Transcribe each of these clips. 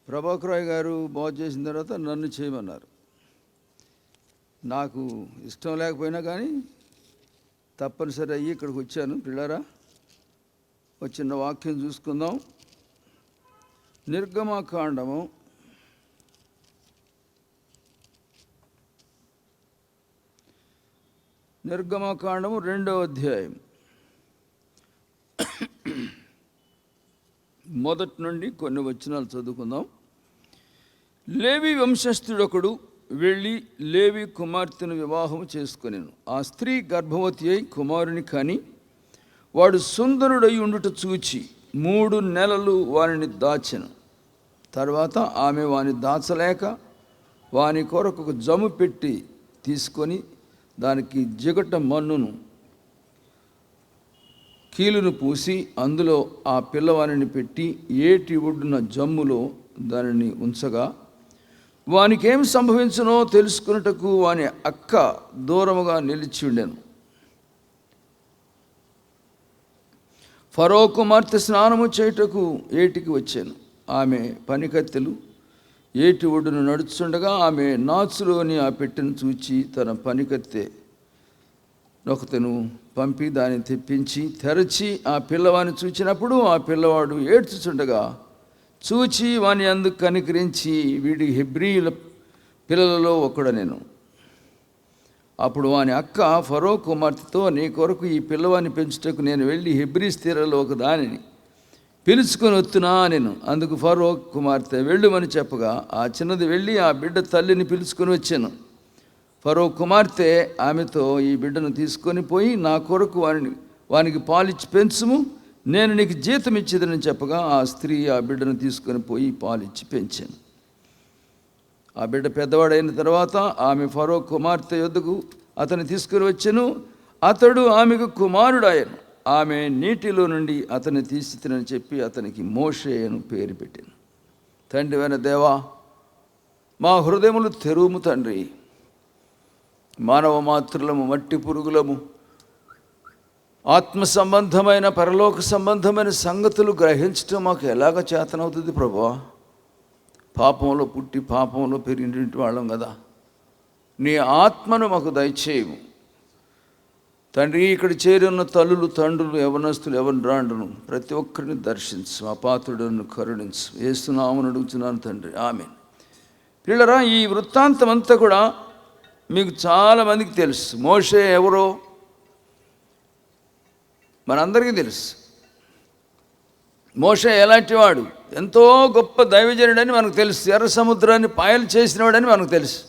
ప్రభాకర్ రాయ్ గారు బాగు చేసిన తర్వాత నన్ను చేయమన్నారు. నాకు ఇష్టం లేకపోయినా కానీ తప్పనిసరి అయ్యి ఇక్కడికి వచ్చాను. పిల్లరా, ఒక చిన్న వాక్యం చూసుకుందాం. నిర్గమకాండము 2వ అధ్యాయం మొదటి నుండి కొన్ని వచనాలు చదువుకుందాం. లేవి వంశస్థుడొకడు వెళ్ళి లేవి కుమార్తెను వివాహం చేసుకొనెను. ఆ స్త్రీ గర్భవతి అయి కుమారుని కాని వాడు సుందరుడై ఉండుట చూచి 3 నెలలు వానిని దాచెను. తర్వాత ఆమె వాని దాచలేక వాని కొరకు ఒక జమ్ము పెట్టి తీసుకొని దానికి జిగట మన్నును కీలును పూసి అందులో ఆ పిల్లవానిని పెట్టి ఏటి ఒడ్డున జమ్ములో దానిని ఉంచగా వానికేం సంభవించునో తెలుసుకున్నటకు వాని అక్క దూరముగా నిలిచి ఉండెను. ఫరో కుమార్తె స్నానము చేయుటకు ఏటికి వచ్చాను. ఆమె పనికత్తెలు ఏటి ఒడ్డును నడుచుండగా ఆమె నాచులోని ఆ పెట్టెను చూచి తన పనికత్తె ఒకతను పంపి దాన్ని తెప్పించి తెరచి ఆ పిల్లవాడిని చూచినప్పుడు ఆ పిల్లవాడు ఏడ్చుచుండగా చూచి వాని అందుకు కనికరించి వీడి హెబ్రీయుల పిల్లలలో ఒకడనెను. అప్పుడు వాని అక్క ఫరో కుమార్తెతో, నీ కొరకు ఈ పిల్లవాడిని పెంచుటకు నేను వెళ్ళి హెబ్రీ స్త్రీలలో ఒక దానిని పిలుచుకొని వస్తున్నా నేను. అందుకు ఫరో కుమార్తె వెళ్ళుమని చెప్పగా ఆ చిన్నది వెళ్ళి ఆ బిడ్డ తల్లిని పిలుచుకొని వచ్చాను. ఫరో కుమార్తె ఆమెతో, ఈ బిడ్డను తీసుకొని పోయి నా కొరకు వానికి పాలిచ్చి పెంచుము, నేను నీకు జీతం ఇచ్చేదని చెప్పగా ఆ స్త్రీ ఆ బిడ్డను తీసుకొని పోయి పాలిచ్చి పెంచాను. ఆ బిడ్డ పెద్దవాడైన తర్వాత ఆమె ఫరో కుమార్తె యొద్దకు అతను తీసుకుని వచ్చెను. అతడు ఆమెకు కుమారుడాయను. ఆమె నీటిలో నుండి అతన్ని తీసినని చెప్పి అతనికి మోషే అని పేరు పెట్టాను. తండ్రివైన దేవా, మా హృదయములు తెరువుము తండ్రి. మానవ మాతృలము, మట్టి పురుగులము, ఆత్మ సంబంధమైన పరలోక సంబంధమైన సంగతులు గ్రహించడం మాకు ఎలాగ చేతనవుతుంది ప్రభువా? పాపంలో పుట్టి పాపంలో పెరిగినటువంటి వాళ్ళం కదా. నీ ఆత్మను మాకు దయచేయము తండ్రి. ఇక్కడ చేరున్న తల్లులు, తండ్రులు, యవనస్తులు, యవనరాండ్రును ప్రతి ఒక్కరిని దర్శించు, మా పాత్రులను కరుణించు. యేసునామమున అడుగుతున్నాను తండ్రి, ఆమేన్. పిల్లరా, ఈ వృత్తాంతం అంతా కూడా మీకు చాలామందికి తెలుసు. మోషే ఎవరో మనందరికీ తెలుసు. మోషే ఎలాంటి వాడు, ఎంతో గొప్ప దైవజనుడని మనకు తెలుసు. ఎర్ర సముద్రాన్ని పాయలు చేసినవాడని మనకు తెలుసు.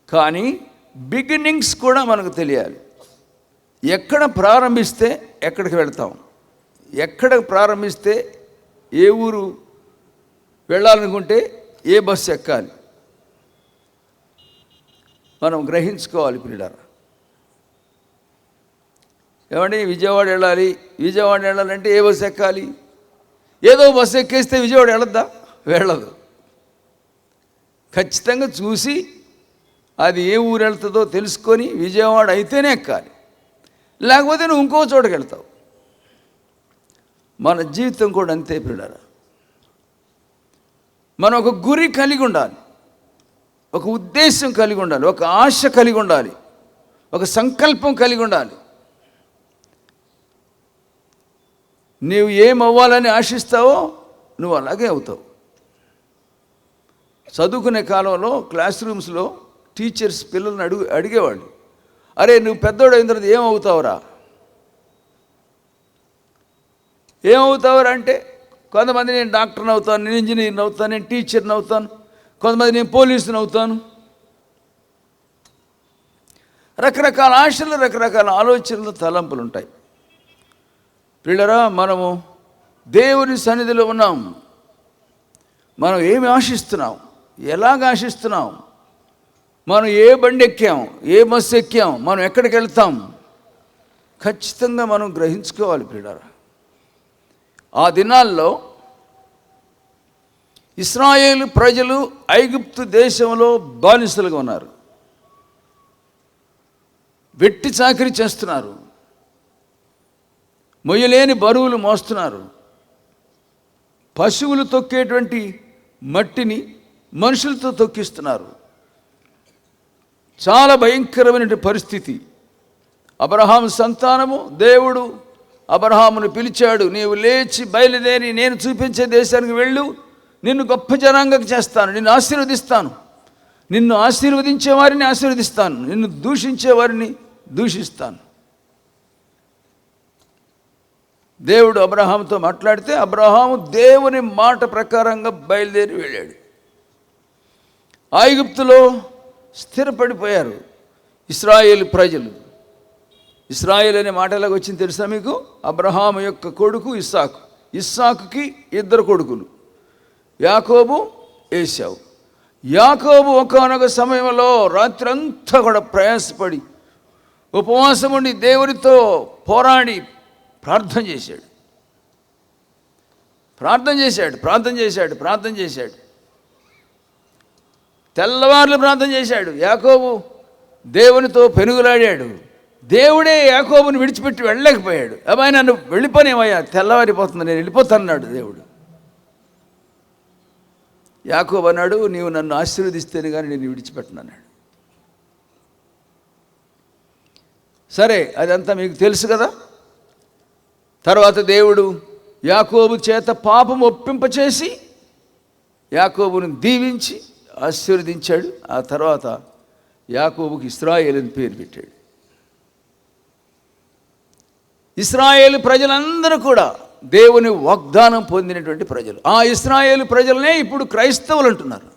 కానీ బిగినింగ్స్ కూడా మనకు తెలియాలి. ఎక్కడ ప్రారంభిస్తే ఎక్కడికి వెళ్తాం, ఎక్కడ ప్రారంభిస్తే ఏ ఊరు వెళ్ళాలనుకుంటే ఏ బస్సు ఎక్కాలి మనం గ్రహించుకోవాలి పిల్లరా. ఏమండి, విజయవాడ వెళ్ళాలంటే ఏ బస్సు ఎక్కాలి? ఏదో బస్సు ఎక్కేస్తే విజయవాడ వెళ్ళొద్దా? వెళ్ళదు. ఖచ్చితంగా చూసి అది ఏ ఊరు వెళ్తుందో తెలుసుకొని విజయవాడ అయితేనే ఎక్కాలి, లేకపోతే నువ్వు ఇంకో చోటుకి వెళ్తావు. మన జీవితం కూడా అంతే పిల్లరా. మనం ఒక గురి కలిగి ఉండాలి, ఒక ఉద్దేశం కలిగి ఉండాలి, ఒక ఆశ కలిగి ఉండాలి, ఒక సంకల్పం కలిగి ఉండాలి. నీవు ఏమవ్వాలని ఆశిస్తావో నువ్వు అలాగే అవుతావు. చదువుకునే కాలంలో క్లాస్ రూమ్స్లో టీచర్స్ పిల్లల్ని అడిగేవాళ్ళు, అరే నువ్వు పెద్దోడు అయిన తర్వాత ఏమవుతావురా అంటే కొంతమంది నేను డాక్టర్ని అవుతాను, నేను ఇంజనీర్ని అవుతాను, నేను టీచర్ని అవుతాను, కొంతమంది నేను పోలీసుని అవుతాను. రకరకాల ఆశలు, రకరకాల ఆలోచనలు, తలంపులు ఉంటాయి. పిల్లరా, మనము దేవుని సన్నిధిలో ఉన్నాం. మనం ఏమి ఆశిస్తున్నాం, ఎలాగ ఆశిస్తున్నాం, మనం ఏ బండి ఎక్కాం, ఏ బస్సు ఎక్కాం, మనం ఎక్కడికి వెళ్తాం, ఖచ్చితంగా మనం గ్రహించుకోవాలి పిల్లరా. ఆ దినాల్లో ఇశ్రాయేలు ప్రజలు ఐగుప్తు దేశంలో బానిసలుగా ఉన్నారు. వెట్టి చాకిరీ చేస్తున్నారు, మొయ్యలేని బరువులు మోస్తున్నారు. పశువులు తొక్కేటువంటి మట్టిని మనుషులతో తొక్కిస్తున్నారు. చాలా భయంకరమైన పరిస్థితి. అబ్రహాము సంతానము, దేవుడు అబ్రహామును పిలిచాడు, నీవు లేచి బయలుదేరి నేను చూపించే దేశానికి వెళ్ళు, నిన్ను గొప్ప జనాంగం చేస్తాను, నిన్ను ఆశీర్వదిస్తాను, నిన్ను ఆశీర్వదించే వారిని ఆశీర్వదిస్తాను, నిన్ను దూషించే వారిని దూషిస్తాను. దేవుడు అబ్రహాముతో మాట్లాడితే అబ్రహాము దేవుని మాట ప్రకారంగా బయలుదేరి వెళ్ళాడు. ఐగుప్తులో స్థిరపడిపోయారు ఇశ్రాయేలు ప్రజలు. ఇశ్రాయేల్ అనే మాట ఎలాగ వచ్చింది తెలుసా మీకు? అబ్రహాము యొక్క కొడుకు ఇస్సాకు, ఇస్సాకుకి 2 కొడుకులు, యాకోబు, ఏశావు. యాకోబు ఒకానొక సమయంలో రాత్రంతా కూడా ప్రయాసపడి ఉపవాసం ఉండి దేవునితో పోరాడి ప్రార్థన చేశాడు. తెల్లవార్లు ప్రార్థన చేశాడు. యాకోబు దేవునితో పెనుగులాడాడు. దేవుడే యాకోబుని విడిచిపెట్టి వెళ్ళలేకపోయాడు. అబ్బాయి నన్ను వెళ్ళిపోనేమయ్యా, తెల్లవారిపోతుంది, నేను వెళ్ళిపోతానన్నాడు దేవుడు. యాకోబు అన్నాడు, నీవు నన్ను ఆశీర్వదిస్తేనే కానీ నేను విడిచిపెట్టనన్నాడు. సరే, అదంతా మీకు తెలుసు కదా. తర్వాత దేవుడు యాకోబు చేత పాపం ఒప్పింపచేసి యాకోబును దీవించి ఆశీర్వదించాడు. ఆ తర్వాత యాకోబుకి ఇశ్రాయేలు అని పేరు పెట్టాడు. ఇశ్రాయేలు ప్రజలందరూ కూడా దేవుని వాగ్దానం పొందినటువంటి ప్రజలు. ఆ ఇశ్రాయేలు ప్రజలనే ఇప్పుడు క్రైస్తవులు అంటున్నారు.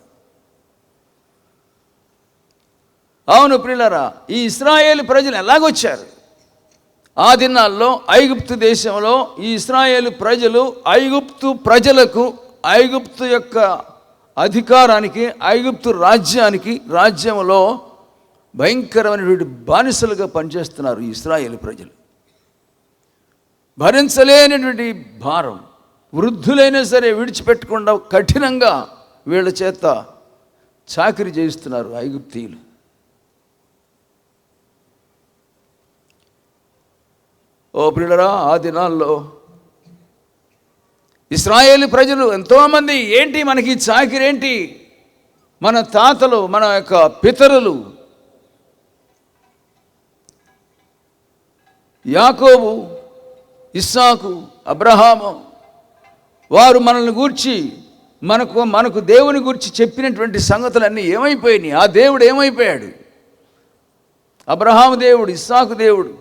అవును ప్రియులారా, ఈ ఇశ్రాయేలు ప్రజలు ఎలాగొచ్చారు? ఆ దినాల్లో ఐగుప్తు దేశంలో ఈ ఇశ్రాయేలు ప్రజలు ఐగుప్తు ప్రజలకు, ఐగుప్తు యొక్క అధికారానికి, ఐగుప్తు రాజ్యంలో భయంకరమైనటువంటి బానిసలుగా పనిచేస్తున్నారు ఈ ఇశ్రాయేలు ప్రజలు. భరించలేనటువంటి భారం, వృద్ధులైనా సరే విడిచిపెట్టకుండా కఠినంగా వీళ్ళ చేత చాకిరీ చేయిస్తున్నారు ఐగుప్తీయులు. ఓ ప్రియులరా, ఆ దినాల్లో ఇశ్రాయేలు ప్రజలు ఎంతోమంది, ఏంటి మనకి చాకిరేంటి, మన తాతలు, మన యొక్క పితరులు యాకోబు, ఇస్సాకు, అబ్రహాము, వారు మనల్ని గూర్చి మనకు దేవుని గురించి చెప్పినటువంటి సంగతులన్నీ ఏమైపోయినాయి? ఆ దేవుడు ఏమైపోయాడు? అబ్రహాము దేవుడు, ఇస్సాకు దేవుడు,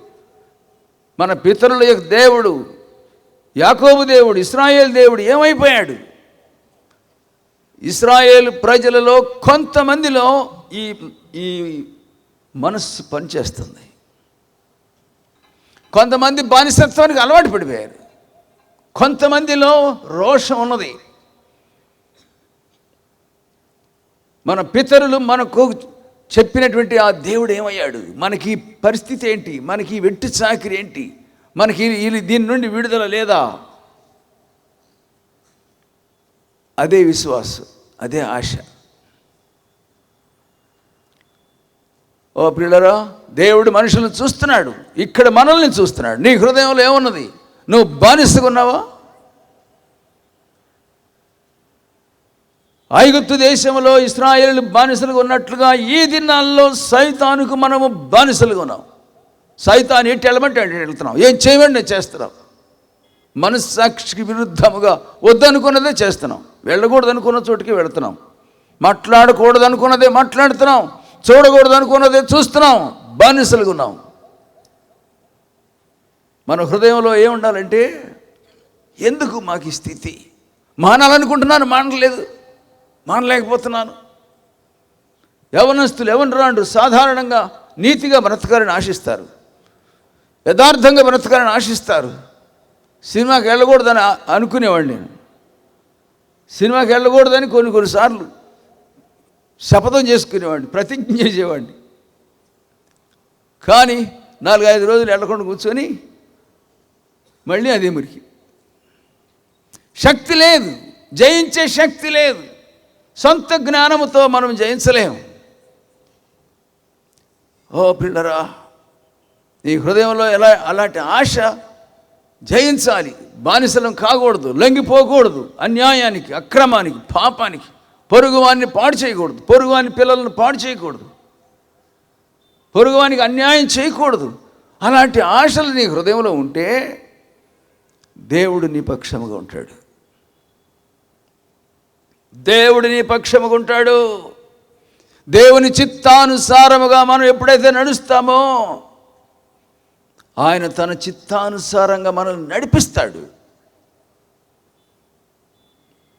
మన పితరుల యొక్క దేవుడు, యాకోబు దేవుడు, ఇశ్రాయేలు దేవుడు ఏమైపోయాడు? ఇశ్రాయేలు ప్రజలలో కొంతమందిలో ఈ మనస్సు పనిచేస్తుంది. కొంతమంది బానిసత్వానికి అలవాటు పడిపోయారు. కొంతమందిలో రోషం ఉన్నది. మన పితరులు మనకు చెప్పినటువంటి ఆ దేవుడు ఏమయ్యాడు, మనకి పరిస్థితి ఏంటి, మనకి వెట్టి చాకిరి ఏంటి, మనకి దీని నుండి విడుదల లేదా? అదే విశ్వాసం, అదే ఆశ. ఓ ప్రియులరా, దేవుడు మనుషులను చూస్తున్నాడు, ఇక్కడ మనల్ని చూస్తున్నాడు. నీ హృదయంలో ఏమున్నది? నువ్వు బానిసగా ఉన్నావా? ఐగుప్తు దేశంలో ఇశ్రాయేలు బానిసలుగా ఉన్నట్లుగా ఈ దినాల్లో సైతానుకు మనము బానిసలుగా ఉన్నాం. సైతాన్ ఎట్టి వెళ్ళమంటే వెళ్తున్నాం, ఏం చేయమండి చేస్తున్నాం. మనస్సాక్షికి విరుద్ధముగా వద్దనుకున్నదే చేస్తున్నాం, వెళ్ళకూడదు అనుకున్న చోటుకి వెళుతున్నాం, మాట్లాడకూడదు అనుకున్నదే మాట్లాడుతున్నాం, చూడకూడదు అనుకున్నదే చూస్తున్నాం, బానిసలుగా ఉన్నాం. మన హృదయంలో ఏముండాలంటే, ఎందుకు మాకు ఈ స్థితి? మానాలనుకుంటున్నాను, మానలేకపోతున్నాను. యవనస్తులు ఎవరు సాధారణంగా నీతిగా బ్రతకాలని ఆశిస్తారు, యథార్థంగా బ్రతకాలని ఆశిస్తారు. సినిమాకి వెళ్ళకూడదని అనుకునేవాడిని నేను. సినిమాకి వెళ్ళకూడదని కొన్నిసార్లు శపథం చేసుకునేవాడిని, ప్రతిజ్ఞ చేసేవాడిని. కానీ 4-5 రోజులు వెళ్ళకుండా కూర్చొని మళ్ళీ అదే మురికి. శక్తి లేదు, జయించే శక్తి లేదు. సొంత జ్ఞానముతో మనం జయించలేము. ఓ పిల్లరా, నీ హృదయంలో అలాంటి ఆశ జయించాలి. బానిసలం కాకూడదు, లొంగిపోకూడదు, అన్యాయానికి, అక్రమానికి, పాపానికి. పొరుగువాన్ని పాడు చేయకూడదు, పొరుగువాని పిల్లలను పాడు చేయకూడదు, పొరుగువానికి అన్యాయం చేయకూడదు. అలాంటి ఆశలు నీ హృదయంలో ఉంటే దేవుడు నీ పక్షముగా ఉంటాడు. దేవుడు నీ పక్షముగా ఉంటాడు. దేవుని చిత్తానుసారముగా మనం ఎప్పుడైతే నడుస్తామో ఆయన తన చిత్తానుసారంగా మనల్ని నడిపిస్తాడు.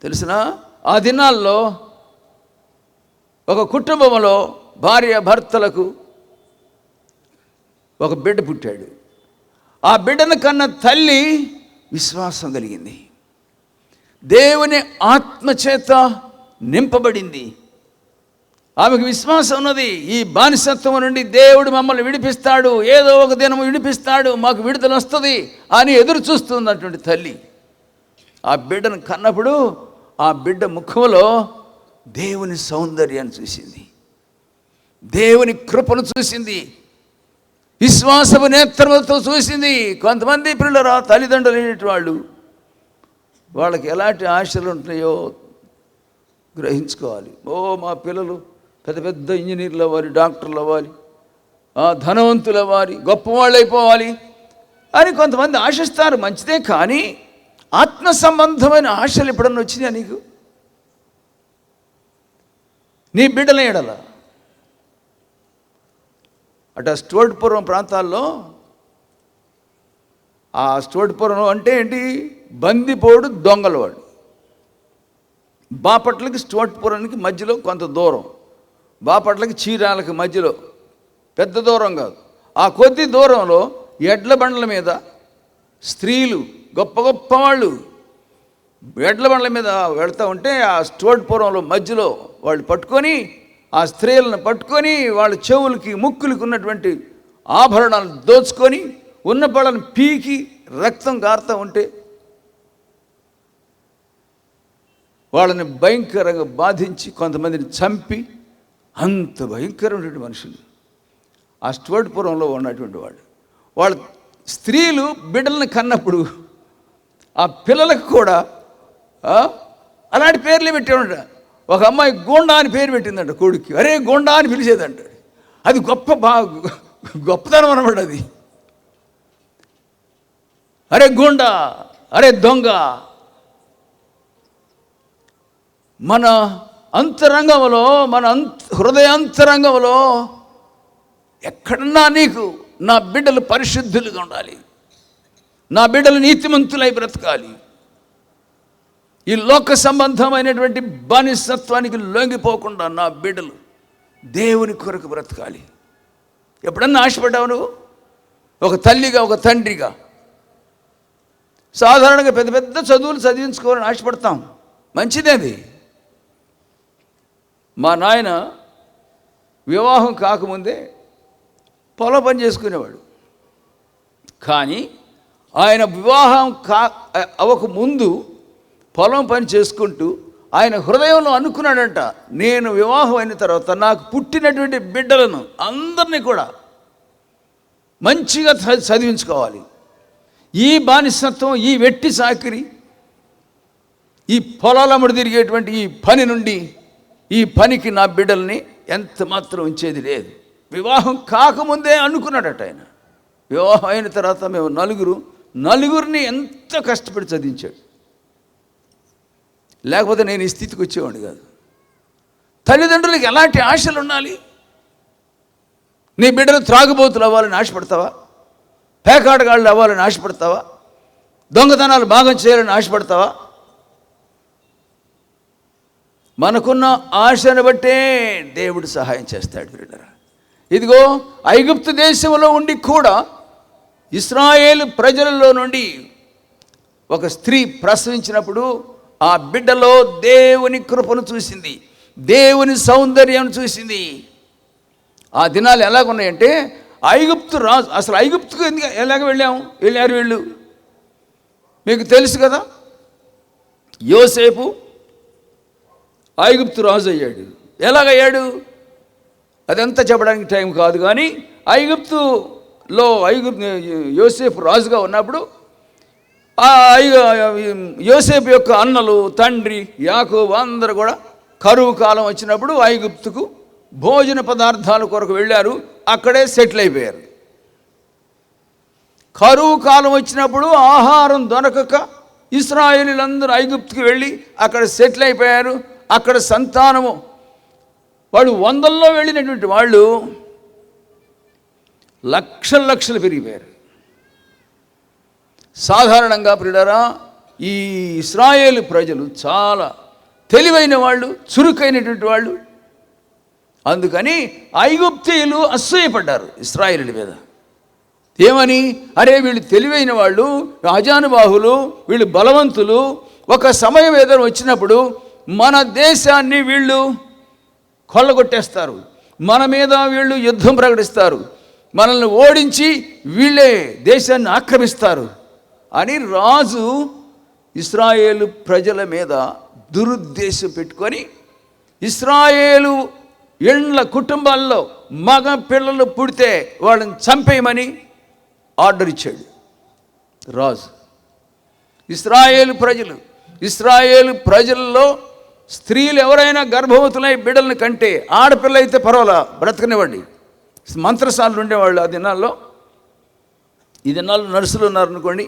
తెలిసినా ఆ దినాల్లో ఒక కుటుంబంలో భార్య భర్తలకు ఒక బిడ్డ పుట్టాడు. ఆ బిడ్డను కన్న తల్లి విశ్వాసం కలిగింది, దేవుని ఆత్మచేత నింపబడింది. ఆమెకు విశ్వాసం ఉన్నది, ఈ బానిసత్వం నుండి దేవుడు మమ్మల్ని విడిపిస్తాడు, ఏదో ఒక దినం విడిపిస్తాడు, మాకు విడుదల వస్తుంది అని ఎదురు చూస్తున్నటువంటి తల్లి ఆ బిడ్డను కన్నప్పుడు ఆ బిడ్డ ముఖంలో దేవుని సౌందర్యాన్ని చూసింది, దేవుని కృపను చూసింది, విశ్వాసపు నేత్రములతో చూసింది. కొంతమంది పిల్లలు తల్లిదండ్రులు అనేటి వాళ్ళకి ఎలాంటి ఆశలు ఉంటాయో గ్రహించుకోవాలి. మా పిల్లలు పెద్ద పెద్ద ఇంజనీర్లు అవ్వాలి, డాక్టర్లు అవ్వాలి, ధనవంతులు అవ్వాలి, గొప్పవాళ్ళు అయిపోవాలి అని కొంతమంది ఆశిస్తారు. మంచిదే, కానీ ఆత్మ సంబంధమైన ఆశలు ఎప్పుడన్నా వచ్చినాయా నీకు? నీ బిడ్డల ఎడల అటు స్టోట్పురం ప్రాంతాల్లో, ఆ స్టోట్పురం అంటే ఏంటి? బందిపోడు దొంగలవాడు. బాపట్లకి స్టోట్పురానికి మధ్యలో కొంత దూరం, బాపట్లకి చీరాలకి మధ్యలో, పెద్ద దూరం కాదు. ఆ కొద్ది దూరంలో ఎడ్ల బండ్ల మీద స్త్రీలు, గొప్ప గొప్ప వాళ్ళు ఎడ్ల బండ్ల మీద వెళ్తూ ఉంటే ఆ స్టోట్పురంలో మధ్యలో వాళ్ళు పట్టుకొని, ఆ స్త్రీలను పట్టుకొని వాళ్ళ చెవులకి ముక్కులకి ఉన్నటువంటి ఆభరణాలు దోచుకొని ఉన్న పళ్ళను పీకి రక్తం కారుతూ ఉంటే వాళ్ళని భయంకరంగా బాధించి కొంతమందిని చంపి, అంత భయంకరమైనటువంటి మనుషులు ఆ స్టోట్పురంలో ఉన్నటువంటి వాళ్ళ స్త్రీలు బిడ్డలను కన్నప్పుడు ఆ పిల్లలకు కూడా అలాంటి పేర్లే పెట్టేవాడ. ఒక అమ్మాయి గోండా అని పేరు పెట్టిందంట కొడుక్కి. అరే గోండా అని పిలిచేదంట. అది గొప్పతనం అనమాట అది. అరే గోండా, అరే దొంగ. మన అంతరంగంలో, మన హృదయాంతరంగంలో ఎక్కడన్నా నీకు నా బిడ్డలు పరిశుద్ధులుగా ఉండాలి, నా బిడ్డలు నీతిమంతులై బ్రతకాలి, ఈ లోక సంబంధమైనటువంటి బానిసత్వానికి లొంగిపోకుండా నా బిడ్డలు దేవుని కొరకు బ్రతకాలి. ఎప్పుడన్నా ఆశపడ్డావు నువ్వు? ఒక తల్లిగా, ఒక తండ్రిగా సాధారణంగా పెద్ద పెద్ద చదువులు చదివించుకోవాలని ఆశపడతాం, మంచిదే అది. మా నాయన వివాహం కాకముందే పొలం పని చేసుకునేవాడు. కానీ ఆయన వివాహం అవ్వకముందు పొలం పని చేసుకుంటూ ఆయన హృదయంలో అనుకున్నాడంట, నేను వివాహం అయిన తర్వాత నాకు పుట్టినటువంటి బిడ్డలను అందరినీ కూడా మంచిగా చదివించుకోవాలి. ఈ బానిసత్వం, ఈ వెట్టి చాకిరి, ఈ పొలాలమ్మడి తిరిగేటువంటి ఈ పని నుండి, ఈ పనికి నా బిడ్డల్ని ఎంత మాత్రం ఉంచేది లేదు. వివాహం కాకముందే అనుకున్నాడట ఆయన. వివాహం అయిన తర్వాత మేము నలుగురిని ఎంత కష్టపడి చదివించాడు. లేకపోతే నేను ఈ స్థితికి వచ్చేవాడిని కాదు. తల్లిదండ్రులకి ఎలాంటి ఆశలు ఉండాలి? నీ బిడ్డలు త్రాగుబోతులు అవ్వాలని ఆశపడతావా? పేకాటగాళ్ళు అవ్వాలని ఆశపడతావా? దొంగతనాలు భాగం చేయాలని ఆశపడతావా? మనకున్న ఆశను బట్టే దేవుడు సహాయం చేస్తాడు బిడ్డరా. ఇదిగో ఐగుప్తు దేశంలో ఉండి కూడా ఇశ్రాయేలు ప్రజలలో నుండి ఒక స్త్రీ ప్రసవించినప్పుడు ఆ బిడ్డలో దేవుని కృపను చూసింది, దేవుని సౌందర్యం చూసింది. ఆ దినాలు ఎలాగున్నాయంటే, ఐగుప్తు రాజు, అసలు ఐగుప్తుకు ఎలాగ వెళ్ళారు వీళ్ళు మీకు తెలుసు కదా. యోసేపు ఐగుప్తు రాజు అయ్యాడు. ఎలాగయ్యాడు అదంతా చెప్పడానికి టైం కాదు, కానీ యోసేపు రాజుగా ఉన్నప్పుడు ఆ యోసేపు యొక్క అన్నలు, తండ్రి యాకోబు అందరూ కూడా కరువు కాలం వచ్చినప్పుడు ఐగుప్తుకు భోజన పదార్థాల కొరకు వెళ్ళారు. అక్కడే సెటిల్ అయిపోయారు. కరువు కాలం వచ్చినప్పుడు ఆహారం దొరకక ఇశ్రాయేలీయులందరూ ఐగుప్తుకి వెళ్ళి అక్కడ సెటిల్ అయిపోయారు. అక్కడ సంతానము వాళ్ళు వందల్లో వెళ్ళినటువంటి వాళ్ళు లక్షలు పెరిగిపోయారు. సాధారణంగా ప్రియులారా, ఈ ఇశ్రాయేలు ప్రజలు చాలా తెలివైన వాళ్ళు, చురుకైనటువంటి వాళ్ళు. అందుకని ఐగుప్తీయులు అసూయపడ్డారు ఇశ్రాయేలు మీద. ఏమని? అరే వీళ్ళు తెలివైన వాళ్ళు, రాజానుబాహులు, వీళ్ళు బలవంతులు. ఒక సమయం ఏదైనా వచ్చినప్పుడు మన దేశాన్ని వీళ్ళు కొల్లగొట్టేస్తారు, మన మీద వీళ్ళు యుద్ధం ప్రకటిస్తారు, మనల్ని ఓడించి వీళ్ళే దేశాన్ని ఆక్రమిస్తారు అని రాజు ఇశ్రాయేలు ప్రజల మీద దురుద్దేశం పెట్టుకొని ఇశ్రాయేలు ఎండ్ల కుటుంబాల్లో మగ పిల్లలు పుడితే వాళ్ళని చంపేయమని ఆర్డర్ ఇచ్చాడు రాజు. ఇశ్రాయేలు ప్రజల్లో స్త్రీలు ఎవరైనా గర్భవతులై బిడ్డలను కంటే, ఆడపిల్ల అయితే పర్వాలా బ్రతకనివ్వండి. మంత్రసానులు ఉండేవాళ్ళు ఆ దినాల్లో. ఈ దినాల్లో నర్సులు ఉన్నారనుకోండి.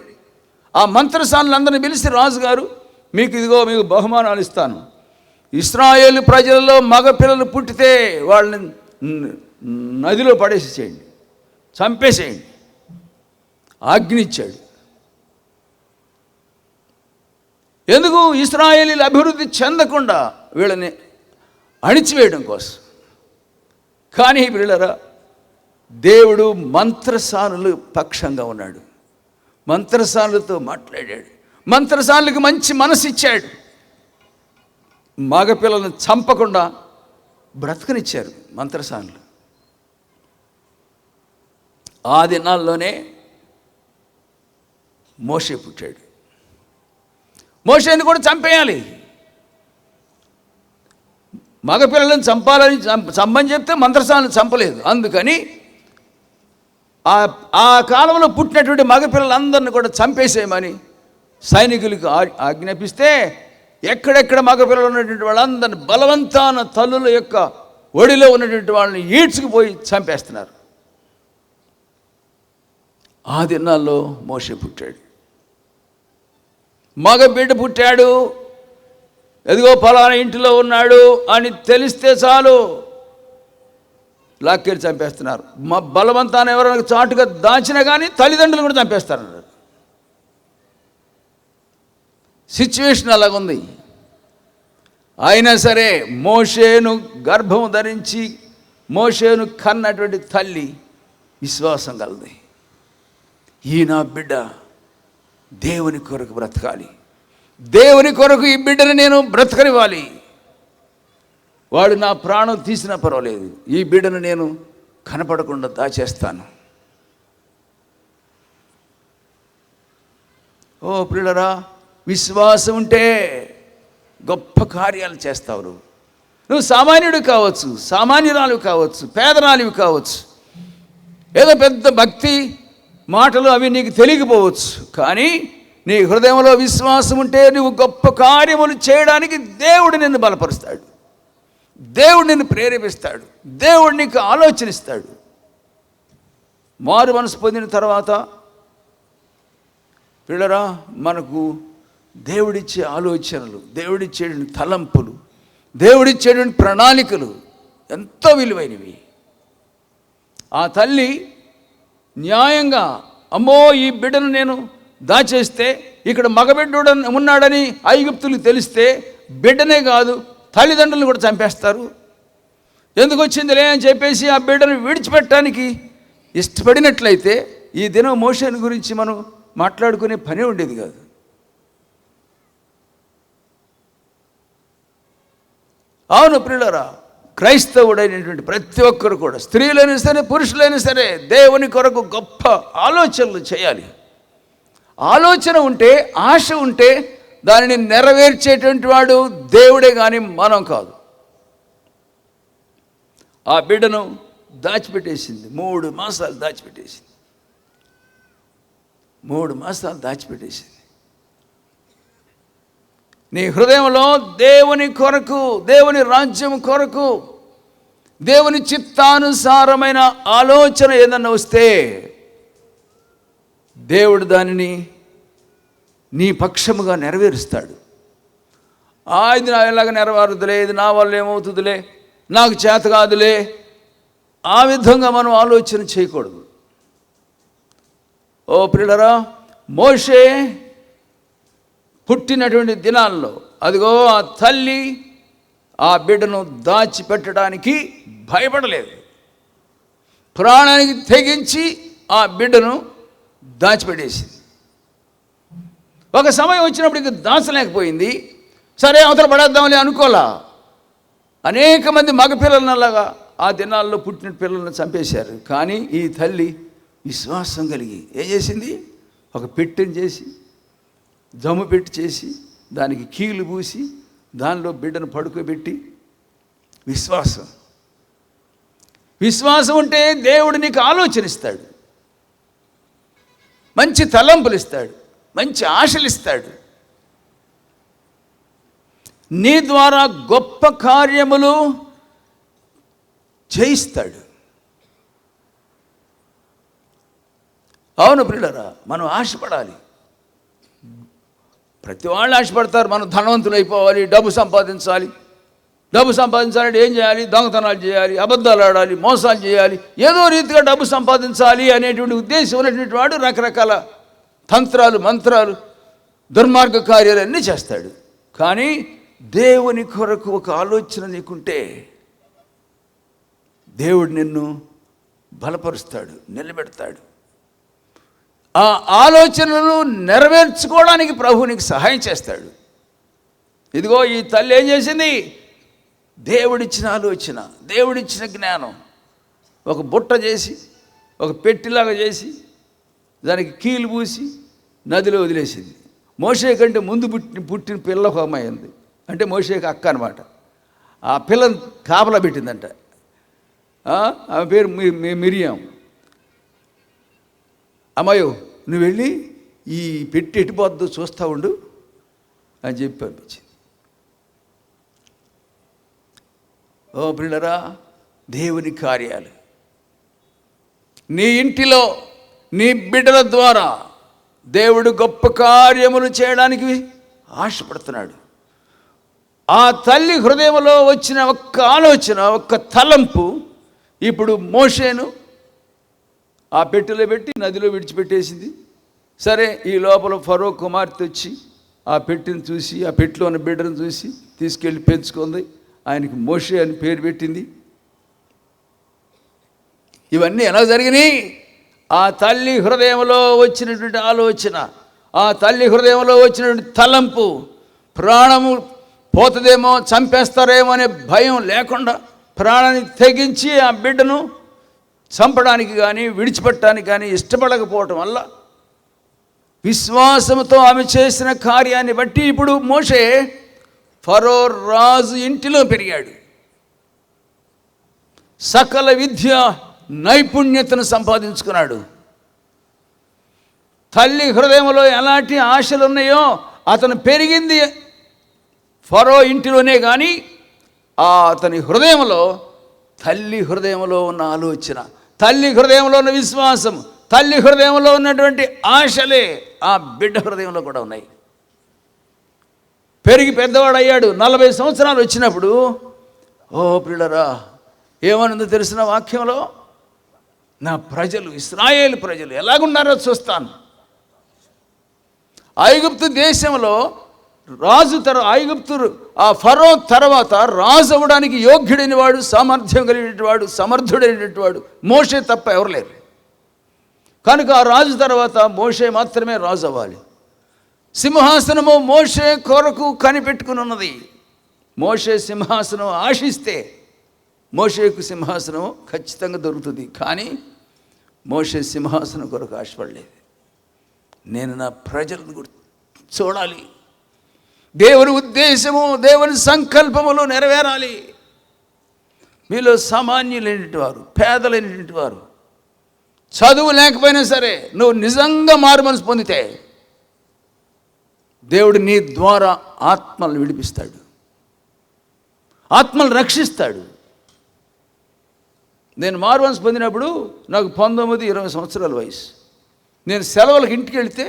ఆ మంత్రసానులందరినీ పిలిచి, రాజుగారు మీకు ఇదిగో మీకు బహుమానాలు ఇస్తాను, ఇశ్రాయేలు ప్రజలలో మగపిల్లలు పుట్టితే వాళ్ళని నదిలో పడేసేయండి, చంపేసేయండి ఆజ్ఞ ఇచ్చాడు. ఎందుకు? ఇశ్రాయేలీలు అభివృద్ధి చెందకుండా వీళ్ళని అణిచివేయడం కోసం. కానీ వీళ్ళరా, దేవుడు మంత్రసానులు పక్షంగా ఉన్నాడు. మంత్రసానులతో మాట్లాడాడు. మంత్రసానులకు మంచి మనసు ఇచ్చాడు. మగపిల్లలను చంపకుండా బ్రతకనిచ్చారు మంత్రసానులు. ఆ దినాల్లోనే మోషే పుట్టాడు. మోషేని కూడా చంపేయాలి. మగపిల్లలను చంపని చెప్తే మంత్రసాలను చంపలేదు. అందుకని ఆ కాలంలో పుట్టినటువంటి మగపిల్లలందరినీ కూడా చంపేసేయమని సైనికులకు ఆజ్ఞాపిస్తే, ఎక్కడెక్కడ మగపిల్లలు ఉన్నటువంటి వాళ్ళందరినీ బలవంతాన తల్లుల యొక్క ఒడిలో ఉన్నటువంటి వాళ్ళని ఈడ్చుకుపోయి చంపేస్తున్నారు. ఆ దినాల్లో మోషే పుట్టాడు. మగ బిడ్డ పుట్టాడు, ఎదిగో ఫలానా ఇంటిలో ఉన్నాడు అని తెలిస్తే చాలు లాక్కెళ్ళి చంపేస్తున్నారు. మా బలవంతాన్ని ఎవరైనా చాటుగా దాచినా కానీ తల్లిదండ్రులు కూడా చంపేస్తారన్నారు. సిచ్యువేషన్ అలాగుంది. అయినా సరే మోషేను గర్భం ధరించి మోషేను కన్నటువంటి తల్లి విశ్వాసం కలది. ఈ నా బిడ్డ దేవుని కొరకు బ్రతకాలి, దేవుని కొరకు ఈ బిడ్డను నేను బ్రతకనివ్వాలి. వాడు నా ప్రాణం తీసినా పర్వాలేదు, ఈ బిడ్డను నేను కనపడకుండా దాచేస్తాను. ఓ ప్రియులరా, విశ్వాసం ఉంటే గొప్ప కార్యాలు చేస్తావు. నువ్వు సామాన్యుడు కావచ్చు, సామాన్యురాలు కావచ్చు, పేదరాలివి కావచ్చు, ఏదో పెద్ద భక్తి మాటలు అవి నీకు తెలియకపోవచ్చు. కానీ నీ హృదయంలో విశ్వాసం ఉంటే నువ్వు గొప్ప కార్యములు చేయడానికి దేవుడు నిన్ను బలపరుస్తాడు, దేవుడు నిన్ను ప్రేరేపిస్తాడు, దేవుడు నీకు ఆలోచనిస్తాడు. మారు మనసు పొందిన తర్వాత పిల్లరా, మనకు దేవుడిచ్చే ఆలోచనలు, దేవుడిచ్చే తలంపులు, దేవుడిచ్చేటువంటి ప్రణాళికలు ఎంతో విలువైనవి. ఆ తల్లి న్యాయంగా, అమ్మో ఈ బిడ్డను నేను దాచేస్తే ఇక్కడ మగబిడ్డ ఉన్నాడని ఐగుప్తులకు తెలిస్తే బిడ్డనే కాదు తల్లిదండ్రులను కూడా చంపేస్తారు, ఎందుకు వచ్చిందిలే అని చెప్పేసి ఆ బిడ్డను విడిచిపెట్టడానికి ఇష్టపడినట్లయితే ఈ దినం మోషేను గురించి మనం మాట్లాడుకునే పని ఉండేది కాదు. అవును ప్రియులారా, క్రైస్తవుడైనటువంటి ప్రతి ఒక్కరు కూడా, స్త్రీలైనా సరే పురుషులైనా సరే, దేవుని కొరకు గొప్ప ఆలోచనలు చేయాలి. ఆలోచన ఉంటే, ఆశ ఉంటే దానిని నెరవేర్చేటువంటి వాడు దేవుడే కానీ మనం కాదు. ఆ బిడ్డను దాచిపెట్టేసింది, 3 మాసాలు దాచిపెట్టేసింది. నీ హృదయంలో దేవుని కొరకు, దేవుని రాజ్యం కొరకు, దేవుని చిత్తానుసారమైన ఆలోచన ఏదన్నా వస్తే దేవుడు దానిని నీ పక్షముగా నెరవేరుస్తాడు. ఇది నా ఎలాగ నెరవేరుదులే, ఇది నా వల్ల ఏమవుతుందిలే, నాకు చేత కాదులే, ఆ విధంగా మనం ఆలోచన చేయకూడదు. ఓ ప్రియులారా, మోషే పుట్టినటువంటి దినాల్లో అదిగో ఆ తల్లి ఆ బిడ్డను దాచిపెట్టడానికి భయపడలేదు. ప్రాణానికి తెగించి ఆ బిడ్డను దాచిపెట్టేసింది. ఒక సమయం వచ్చినప్పుడు ఇంక దాచలేకపోయింది. సరే అవతల పడేద్దామని అనుకోలా. అనేక మంది మగపిల్లలను అలాగా ఆ దినాల్లో పుట్టిన పిల్లలను చంపేశారు. కానీ ఈ తల్లి విశ్వాసం కలిగి ఏం చేసింది? ఒక పెట్టెని చేసి, జమ్ము పెట్టి చేసి, దానికి కీలు పూసి, దానిలో బిడ్డను పడుకోబెట్టి, విశ్వాసం ఉంటే దేవుడు నీకు ఆలోచన ఇస్తాడు, మంచి తలంపులు ఇస్తాడు, మంచి ఆశలు ఇస్తాడు. నీ ద్వారా గొప్ప కార్యములు చేయిస్తాడు. అవును ప్రియులారా, మనం ఆశపడాలి. ప్రతి వాళ్ళు ఆశపడతారు, మనం ధనవంతులు అయిపోవాలి, డబ్బు సంపాదించాలి. డబ్బు సంపాదించాలంటే ఏం చేయాలి? దొంగతనాలు చేయాలి, అబద్ధాలు ఆడాలి, మోసాలు చేయాలి, ఏదో రీతిగా డబ్బు సంపాదించాలి అనేటువంటి ఉద్దేశం ఉన్నటువంటి వాడు రకరకాల తంత్రాలు, మంత్రాలు, దుర్మార్గ కార్యాలన్నీ చేస్తాడు. కానీ దేవుని కొరకు ఒక ఆలోచన నీకుంటే దేవుడు నిన్ను బలపరుస్తాడు, నిలబెడతాడు. ఆ ఆలోచనను నెరవేర్చుకోవడానికి ప్రభు నీకు సహాయం చేస్తాడు. ఇదిగో ఈ తల్లి ఏం చేసింది? దేవుడిచ్చిన ఆలోచన, దేవుడిచ్చిన జ్ఞానం ఒక బుట్ట చేసి, ఒక పెట్టిలాగా చేసి, దానికి కీలు పూసి నదిలో వదిలేసింది. మోషే కంటే ముందు పుట్టిన పిల్ల ఒక అమ్మాయి ఉంది, అంటే మోషేకి అక్క అనమాట. ఆ పిల్లని కాపలా పెట్టిందంట. ఆమె పేరు మిరియాం. అమ్మాయో, నువ్వు వెళ్ళి ఈ పెట్టి ఎట్టిపోద్దు చూస్తూ ఉండు అని చెప్పి పంపించింది. ఓ ప్రియులారా, దేవుని కార్యాలు నీ ఇంటిలో నీ బిడ్డల ద్వారా దేవుడు గొప్ప కార్యములు చేయడానికి ఆశపడుతున్నాడు. ఆ తల్లి హృదయంలో వచ్చిన ఒక్క ఆలోచన, ఒక్క తలంపు ఇప్పుడు మోషేను ఆ పెట్టెలో పెట్టి నదిలో విడిచిపెట్టేసింది. సరే, ఈ లోపల ఫరో కుమార్తె వచ్చి ఆ పెట్టెను చూసి, ఆ పెట్టెలో ఉన్న బిడ్డను చూసి తీసుకెళ్ళి పెంచుకుంది. ఆయనకి మోషే అని పేరు పెట్టింది. ఇవన్నీ ఎలా జరిగినాయి? ఆ తల్లి హృదయంలో వచ్చినటువంటి ఆలోచన, ఆ తల్లి హృదయంలో వచ్చినటువంటి తలంపు, ప్రాణము పోతుందేమో, చంపేస్తారేమో అనే భయం లేకుండా ప్రాణాన్ని తెగించి ఆ బిడ్డను చంపడానికి కానీ విడిచిపెట్టడానికి కానీ ఇష్టపడకపోవటం వల్ల విశ్వాసంతో ఆమె చేసిన కార్యాన్ని బట్టి ఇప్పుడు మోషే ఫరో రాజు ఇంటిలో పెరిగాడు. సకల విద్య నైపుణ్యతను సంపాదించుకున్నాడు. తల్లి హృదయంలో ఎలాంటి ఆశలు ఉన్నాయో అతను పెరిగింది ఫరో ఇంటిలోనే, కానీ అతని హృదయంలో తల్లి హృదయంలో ఉన్న ఆలోచన, తల్లి హృదయంలో ఉన్న విశ్వాసం, తల్లి హృదయంలో ఉన్నటువంటి ఆశలే ఆ బిడ్డ హృదయంలో కూడా ఉన్నాయి. పెరిగి పెద్దవాడు అయ్యాడు. 40 సంవత్సరాలు వచ్చినప్పుడు, ఓ ప్రియులారా, ఏమనుందో తెలిసిన వాక్యంలో, నా ప్రజలు, ఇశ్రాయేలు ప్రజలు ఎలాగున్నారో చూస్తాను. ఐగుప్తు దేశంలో రాజు ఐగుప్తు ఆ ఫరో తర్వాత రాజు అవ్వడానికి యోగ్యుడైన వాడు, సామర్థ్యం కలిగినటువంటి వాడు, సమర్థుడైనటువంటి వాడు మోషే తప్ప ఎవరు లేరు. కనుక ఆ రాజు తర్వాత మోషే మాత్రమే రాజు అవ్వాలి. సింహాసనము మోషే కొరకు కనిపెట్టుకుని ఉన్నది. మోషే సింహాసనం ఆశిస్తే మోషేకు సింహాసనం ఖచ్చితంగా దొరుకుతుంది. కానీ మోషే సింహాసనం కొరకు ఆశపడలేదు. నేను నా ప్రజలను చూడాలి, దేవుని ఉద్దేశము, దేవుని సంకల్పములు నెరవేరాలి. మీలో సామాన్యులైనటువంటి వారు, పేదలైనటువంటి వారు, చదువు లేకపోయినా సరే నువ్వు నిజంగా మారు మనసు పొందితే దేవుడు నీ ద్వారా ఆత్మలను విడిపిస్తాడు, ఆత్మలు రక్షిస్తాడు. నేను మారుమనసు పొందినప్పుడు నాకు 19-20 సంవత్సరాల వయసు. నేను సెలవులకు ఇంటికి వెళితే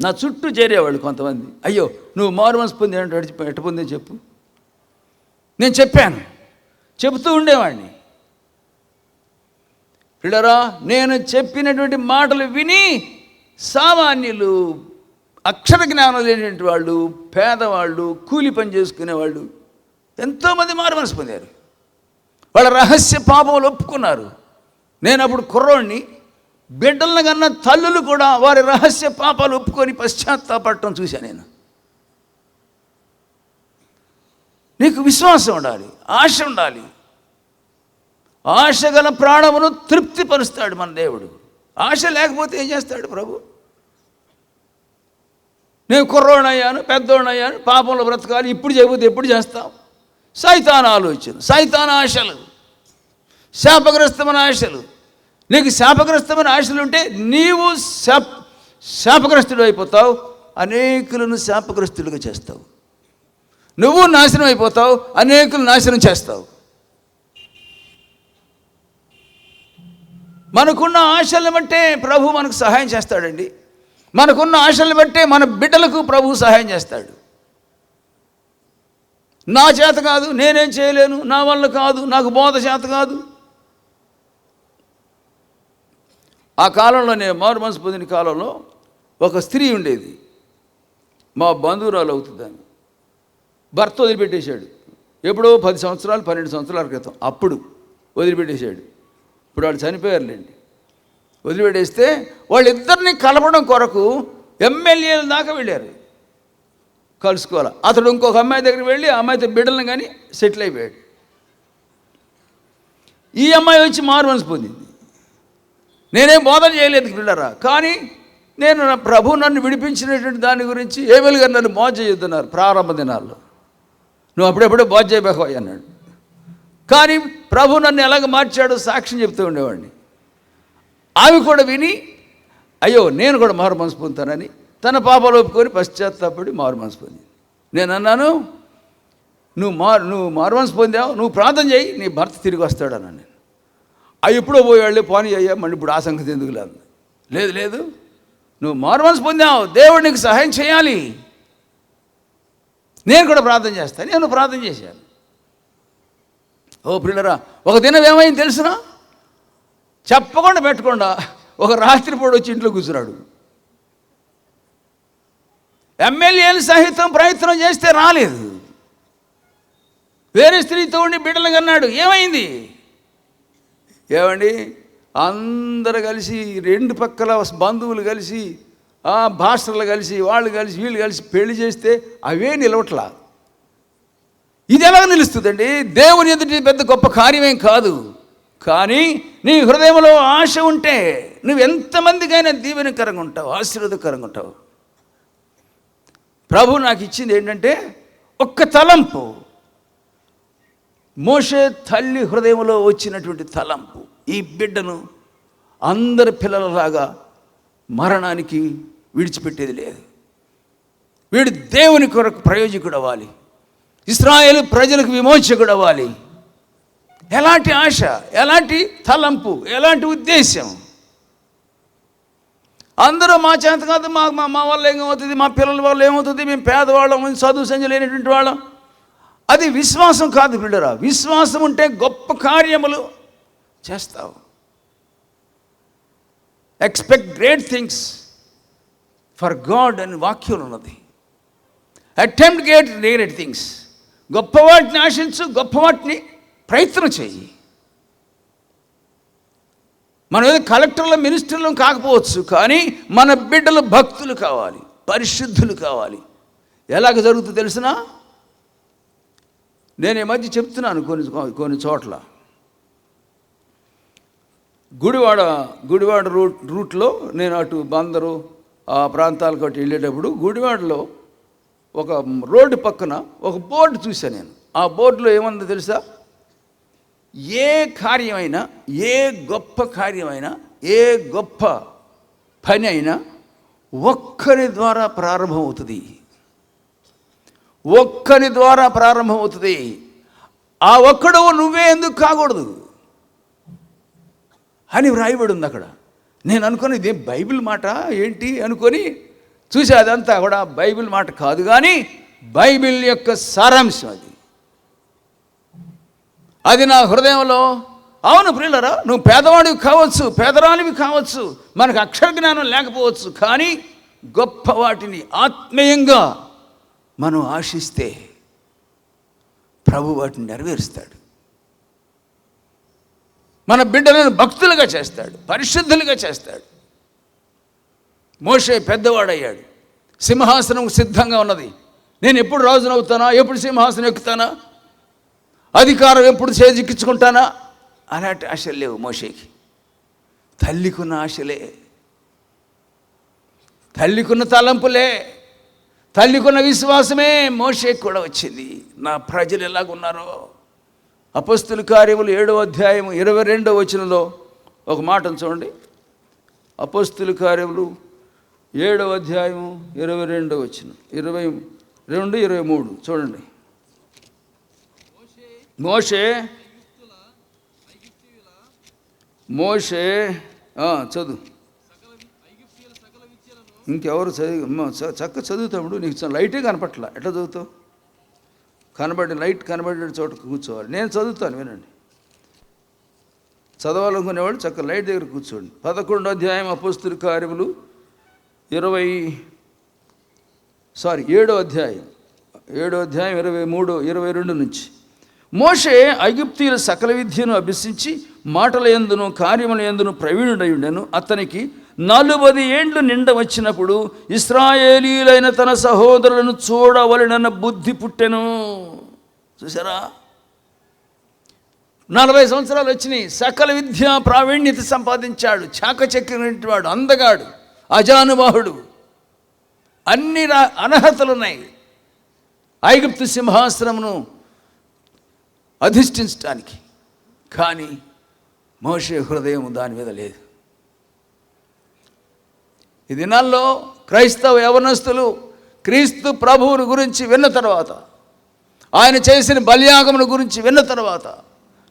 నా చుట్టూ చేరేవాళ్ళు కొంతమంది. అయ్యో, నువ్వు మారుమనసు పొంది ఎట్ట పొందే చెప్పు. నేను చెప్పాను, చెబుతూ ఉండేవాడిని. పిల్లరా, నేను చెప్పినటువంటి మాటలు విని సామాన్యులు, అక్షర జ్ఞానం లేనటువంటి వాళ్ళు, పేదవాళ్ళు, కూలి పని చేసుకునేవాళ్ళు ఎంతోమంది మారుమనసు పొందారు. వాళ్ళ రహస్య పాపములు ఒప్పుకున్నారు. నేను అప్పుడు కుర్రోడిని. బిడ్డలను కన్నా తల్లులు కూడా వారి రహస్య పాపాలు ఒప్పుకొని పశ్చాత్తాపడటం చూశాను నేను. నీకు విశ్వాసం ఉండాలి, ఆశ ఉండాలి. ఆశ గల ప్రాణమును తృప్తిపరుస్తాడు మన దేవుడు. ఆశ లేకపోతే ఏం చేస్తాడు ప్రభు? నేను కుర్రోడయ్యాను, పెద్దోడయ్యాను, పాపంలో బ్రతకాలి, ఇప్పుడు చెబితే ఎప్పుడు చేస్తాం? సైతాన్ ఆలోచన, సైతాన్ ఆశలు, శాపగ్రస్తమైన ఆశలు. నీకు శాపగ్రస్తమైన ఆశలు ఉంటే నీవు శాపగ్రస్తుడు అయిపోతావు, అనేకులను శాపగ్రస్తులుగా చేస్తావు. నువ్వు నాశనం అయిపోతావు, అనేకులు నాశనం చేస్తావు. మనకున్న ఆశలను బట్టే ప్రభు మనకు సహాయం చేస్తాడండి. మనకున్న ఆశలను బట్టే మన బిడ్డలకు ప్రభు సహాయం చేస్తాడు. నా చేత కాదు, నేనేం చేయలేను, నా వల్ల కాదు, నాకు బోధ చేత కాదు. ఆ కాలంలో, నేను మారుమనసు పొందిన కాలంలో ఒక స్త్రీ ఉండేది, మా బంధువురాలు అవుతుందని. భర్త వదిలిపెట్టేశాడు ఎప్పుడో 10 సంవత్సరాలు 12 సంవత్సరాల క్రితం. అప్పుడు వదిలిపెట్టేశాడు. ఇప్పుడు వాళ్ళు చనిపోయారులేండి. వదిలిపెట్టేస్తే వాళ్ళిద్దరిని కలపడం కొరకు ఎమ్మెల్యేల దాకా వెళ్ళారు, కలుసుకోవాలి. అతడు ఇంకొక అమ్మాయి దగ్గరికి వెళ్ళి ఆ అమ్మాయితో బిడ్డలను కానీ సెటిల్ అయిపోయాడు. ఈ అమ్మాయి వచ్చి మారుమనసు పొందింది. నేనేం బోధన చేయలేదు పిల్లరా, కానీ నేను ప్రభు నన్ను విడిపించినటువంటి దాని గురించి ఏబేలు గారు నన్ను బోధ చేయొద్దన్నారు ప్రారంభ దినాల్లో. నువ్వు అప్పుడెప్పుడే బోధ చేయబోయ్ అన్నాడు. కానీ ప్రభు నన్ను ఎలాగ మార్చాడో సాక్ష్యం చెప్తూ ఉండేవాడిని. ఆమె కూడా విని, అయ్యో నేను కూడా మారుమనసు పొందుతానని తన పాపాలు ఒప్పుకొని పశ్చాత్తాపడి మారుమనసు పొంది. నేను అన్నాను, నువ్వు మారుమనసు పొందావు, నువ్వు ప్రార్థన చేయి, నీ భర్త తిరిగి వస్తాడు అన్నాను నేను. అవి ఎప్పుడో పోయేవాళ్ళే, పోనీ అయ్యా మళ్ళీ ఇప్పుడు ఆ సంగతి ఎందుకు లేదు. లేదు లేదు, నువ్వు మారుమనసు పొందావు, దేవుడు నీకు సహాయం చేయాలి, నేను కూడా ప్రార్థన చేస్తాను. నేను ప్రార్థన చేశాను. ఓ పిల్లరా, ఒక దినం ఏమైంది తెలుసునా? చెప్పకుండా పెట్టకుండా ఒక రాత్రిపూట వచ్చి ఇంట్లో కూర్చున్నాడు. ఎమ్మెల్యేలు సహితం ప్రయత్నం చేస్తే రాలేదు. వేరే స్త్రీతో ఉండి బిడ్డలు కన్నాడు. ఏమైంది? ఏమండి, అందరు కలిసి 2 పక్కల బంధువులు కలిసి, భాషలు కలిసి, వాళ్ళు కలిసి, వీళ్ళు కలిసి పెళ్లి చేస్తే అవే నిలవట్లా. ఇది ఎలా నిలుస్తుందండి? దేవుని ఎదుటి పెద్ద గొప్ప కార్యమేం కాదు. కానీ నీ హృదయంలో ఆశ ఉంటే నువ్వు ఎంతమందికైనా దీవెనకరంగా ఉంటావు, ఆశీర్వాదకరంగా ఉంటావు. ప్రభు నాకు ఇచ్చింది ఏంటంటే ఒక్క తలంపు. మోషే తల్లి హృదయంలో వచ్చినటువంటి తలంపు, ఈ బిడ్డను అందరి పిల్లలలాగా మరణానికి విడిచిపెట్టేది లేదు. వీడు దేవుని కొరకు ప్రయోజకుడు అవ్వాలి, ఇశ్రాయేలు ప్రజలకు విమోచకుడు అవ్వాలి. ఎలాంటి ఆశ, ఎలాంటి తలంపు, ఎలాంటి ఉద్దేశం. అందరూ మా చేత కాదు, మా వల్ల ఏమవుతుంది, మా పిల్లల వల్ల ఏమవుతుంది, మేము పేదవాళ్ళం, చదువు సంజ లేనటువంటి వాళ్ళం. అది విశ్వాసం కాదు బిడ్డరా. విశ్వాసం ఉంటే గొప్ప కార్యములు చేస్తావు. Expect great things for God అని వాక్యం ఉన్నది. Attempt great things. గొప్ప వాటిని ఆశించు, గొప్ప వాటిని ప్రయత్నం చేయి. మనం ఏదో కలెక్టర్లు, మినిస్టర్లు కాకపోవచ్చు, కానీ మన బిడ్డలు భక్తులు కావాలి, పరిశుద్ధులు కావాలి. ఎలాగ జరుగుతుందో తెలిసినా, నేను ఈ మధ్య చెప్తున్నాను కొన్ని చోట్ల. గుడివాడ రూట్లో నేను అటు బందరు ఆ ప్రాంతాలకు అటు వెళ్ళేటప్పుడు గుడివాడలో ఒక రోడ్డు పక్కన ఒక బోర్డు చూశాను నేను. ఆ బోర్డులో ఏముందో తెలుసా? ఏ కార్యమైనా, ఏ గొప్ప కార్యమైనా, ఏ గొప్ప పని అయినా ఒక్కరి ద్వారా ప్రారంభమవుతుంది. ఒక్కరి ద్వారా ప్రారంభమవుతుంది. ఆ ఒక్కడు నువ్వే ఎందుకు కాకూడదు అని వ్రాయబడి ఉంది అక్కడ. నేను అనుకుని ఇదే బైబిల్ మాట ఏంటి అనుకొని చూసి అదంతా కూడా బైబిల్ మాట కాదు, కానీ బైబిల్ యొక్క సారాంశం అది నా హృదయంలో. అవును ప్రియులరా, నువ్వు పేదవాడివి కావచ్చు, పేదరానివి కావచ్చు, మనకు అక్షర జ్ఞానం లేకపోవచ్చు, కానీ గొప్ప వాటిని ఆత్మీయంగా మనం ఆశిస్తే ప్రభు వాటిని నెరవేరుస్తాడు. మన బిడ్డలను భక్తులుగా చేస్తాడు, పరిశుద్ధులుగా చేస్తాడు. మోషే పెద్దవాడయ్యాడు, సింహాసనం సిద్ధంగా ఉన్నది. నేను ఎప్పుడు రాజునవుతానా, ఎప్పుడు సింహాసనం ఎక్కుతానా, అధికారం ఎప్పుడు చేజిక్కించుకుంటానా అలాంటి ఆశలు లేవు మోషేకి. తల్లికున్న ఆశలే, తల్లికున్న తలంపులే, తల్లికున్న విశ్వాసమే మోషేకి కూడా వచ్చింది. నా ప్రజలు ఎలాగున్నారో. అపొస్తలుల కార్యములు 7వ అధ్యాయం 22వ వచనంలో ఒక మాటను చూడండి. అపొస్తలుల కార్యములు 7వ అధ్యాయం 22వ వచనం, 22, 23 చూడండి. మోషే చదువు. ఇంకెవరు చక్క చదువుతాడు. నీకు లైటే కనపట్ల, ఎట్లా చదువుతావు? లైట్ కనబడిన చోట కూర్చోవాలి. నేను చదువుతాను, వినండి. చదవాలనుకునేవాళ్ళు చక్క లైట్ దగ్గర కూర్చోండి. 11వ అధ్యాయం అపొస్తలుల కార్యములు 7వ అధ్యాయం 23, 22 నుంచి. మోషే ఐగుప్తీయుల సకల విద్యను అభ్యసించి మాటల యందును కార్యముల యందును ప్రవీణుడై ఉండెను. అతనికి 40 ఏండ్లు నిండ వచ్చినప్పుడు ఇశ్రాయేలీయులైన తన సహోదరులను చూడవలెనన్న బుద్ధి పుట్టెను. చూసారా, 40 సంవత్సరాలు వచ్చినాయి. సకల విద్యా ప్రావీణ్యత సంపాదించాడు. చాకచక్యమైనటువంటి వాడు, అందగాడు, అజానుబాహుడు, అన్ని అనర్హతలున్నాయి ఐగుప్తు సింహాసనమును అధిష్ఠించడానికి. కానీ మోషే హృదయం దాని మీద లేదు. ఈ దినాల్లో క్రైస్తవ యవనస్తులు క్రీస్తు ప్రభువుని గురించి విన్న తర్వాత, ఆయన చేసిన బలియాగమును గురించి విన్న తర్వాత,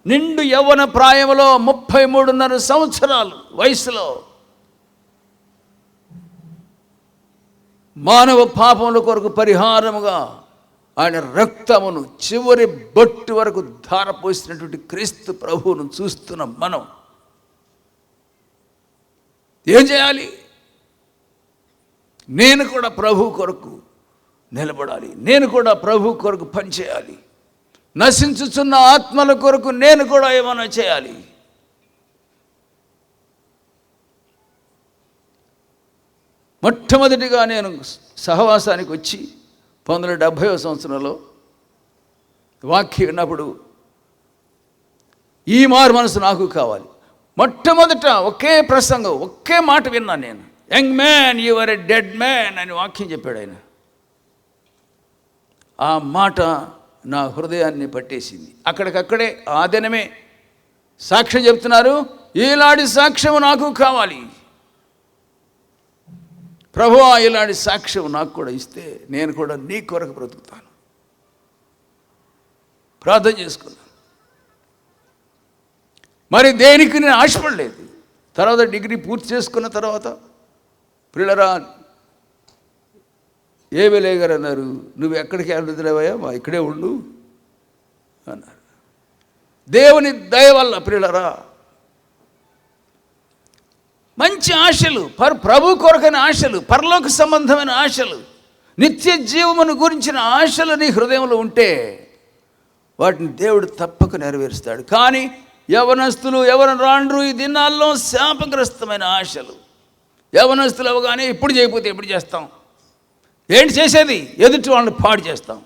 నిండు యవ్వన ప్రాయంలో 33.5 సంవత్సరాలు వయసులో మానవ పాపముల కొరకు పరిహారముగా ఆయన రక్తమును చివరి బొట్టు వరకు ధారపోసినటువంటి క్రీస్తు ప్రభువును చూస్తున్న మనం ఏం చేయాలి? నేను కూడా ప్రభు కొరకు నిలబడాలి. నేను కూడా ప్రభు కొరకు పనిచేయాలి. నశించుచున్న ఆత్మల కొరకు నేను కూడా ఏమైనా చేయాలి. మొట్టమొదటిగా నేను సహవాసానికి వచ్చి 1970వ సంవత్సరంలో వాక్యం విన్నప్పుడు ఈ మారు మనసు నాకు కావాలి. మొట్టమొదట ఒకే ప్రసంగం, ఒకే మాట విన్నాను నేను. Young man, you are a dead man అని వాక్యం చెప్పాడు ఆయన. ఆ మాట నా హృదయాన్ని పట్టేసింది. అక్కడికక్కడే ఆ దినమే సాక్ష్యం చెప్తున్నారు. ఈలాంటి సాక్ష్యం నాకు కావాలి ప్రభువా, ఇలాంటి సాక్ష్యం నాకు కూడా ఇస్తే నేను కూడా నీ కొరకు బ్రతుకుతాను. ప్రార్థన చేసుకున్నాను. మరి దేనికి నేను ఆశపడలేదు. తర్వాత డిగ్రీ పూర్తి చేసుకున్న తర్వాత పిల్లరా ఏబెలే గారు అన్నారు, నువ్వు ఎక్కడికి వెళ్ళలేవయ్యా, మా ఇక్కడే ఉండు అన్నారు. దేవుని దయ వల్ల పిల్లరా మంచి ఆశలు, ప్రభు కొరకైన ఆశలు, పరలోక సంబంధమైన ఆశలు, నిత్య జీవమును గురించిన ఆశలు నీ హృదయంలో ఉంటే వాటిని దేవుడు తప్పక నెరవేరుస్తాడు. కానీ యవనస్తులు ఎవరు రాండ్రు ఈ దినాల్లో శాపగ్రస్తమైన ఆశలు. యవనస్తులు అవగానే ఇప్పుడు చేయకపోతే ఎప్పుడు చేస్తాం, ఏంటి చేసేది? ఎదుటి వాళ్ళని పాడు చేస్తాం,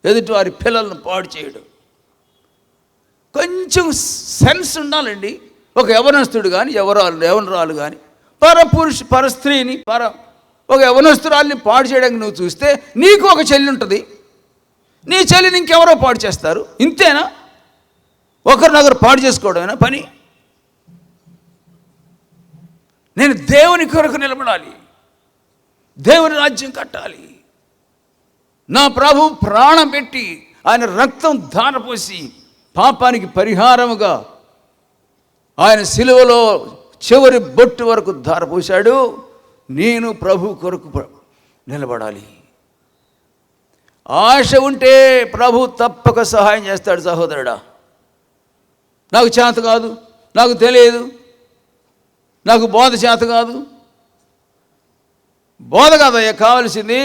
ఎదుటి వారి పిల్లలను పాడు చేయడం. కొంచెం సెన్స్ ఉండాలండి. ఒక యవనస్తుడు కానీ యవనరాలు కానీ పరస్త్రీని ఒక యవనస్తురాల్ని పాడు చేయడానికి నువ్వు చూస్తే నీకు ఒక చెల్లి ఉంటుంది, నీ చెల్లిని ఇంకెవరో పాడు చేస్తారు. ఇంతేనా? ఒకరినొకరు పాడు చేసుకోవడమేనా పని? నేను దేవుని కొరకు నిలబడాలి. దేవుని రాజ్యం కట్టాలి. నా ప్రభు ప్రాణం పెట్టి ఆయన రక్తం ధారపోసి పాపానికి పరిహారముగా ఆయన సిలువలో చివరి బొట్టు వరకు ధారపోశాడు. నేను ప్రభు కొరకు నిలబడాలి. ఆశ ఉంటే ప్రభు తప్పక సహాయం చేస్తాడు. సహోదరుడా, నాకు చేత కాదు, నాకు తెలియదు, నాకు బోధ చేత కాదు. బోధ కాదయ్యా కావాల్సింది,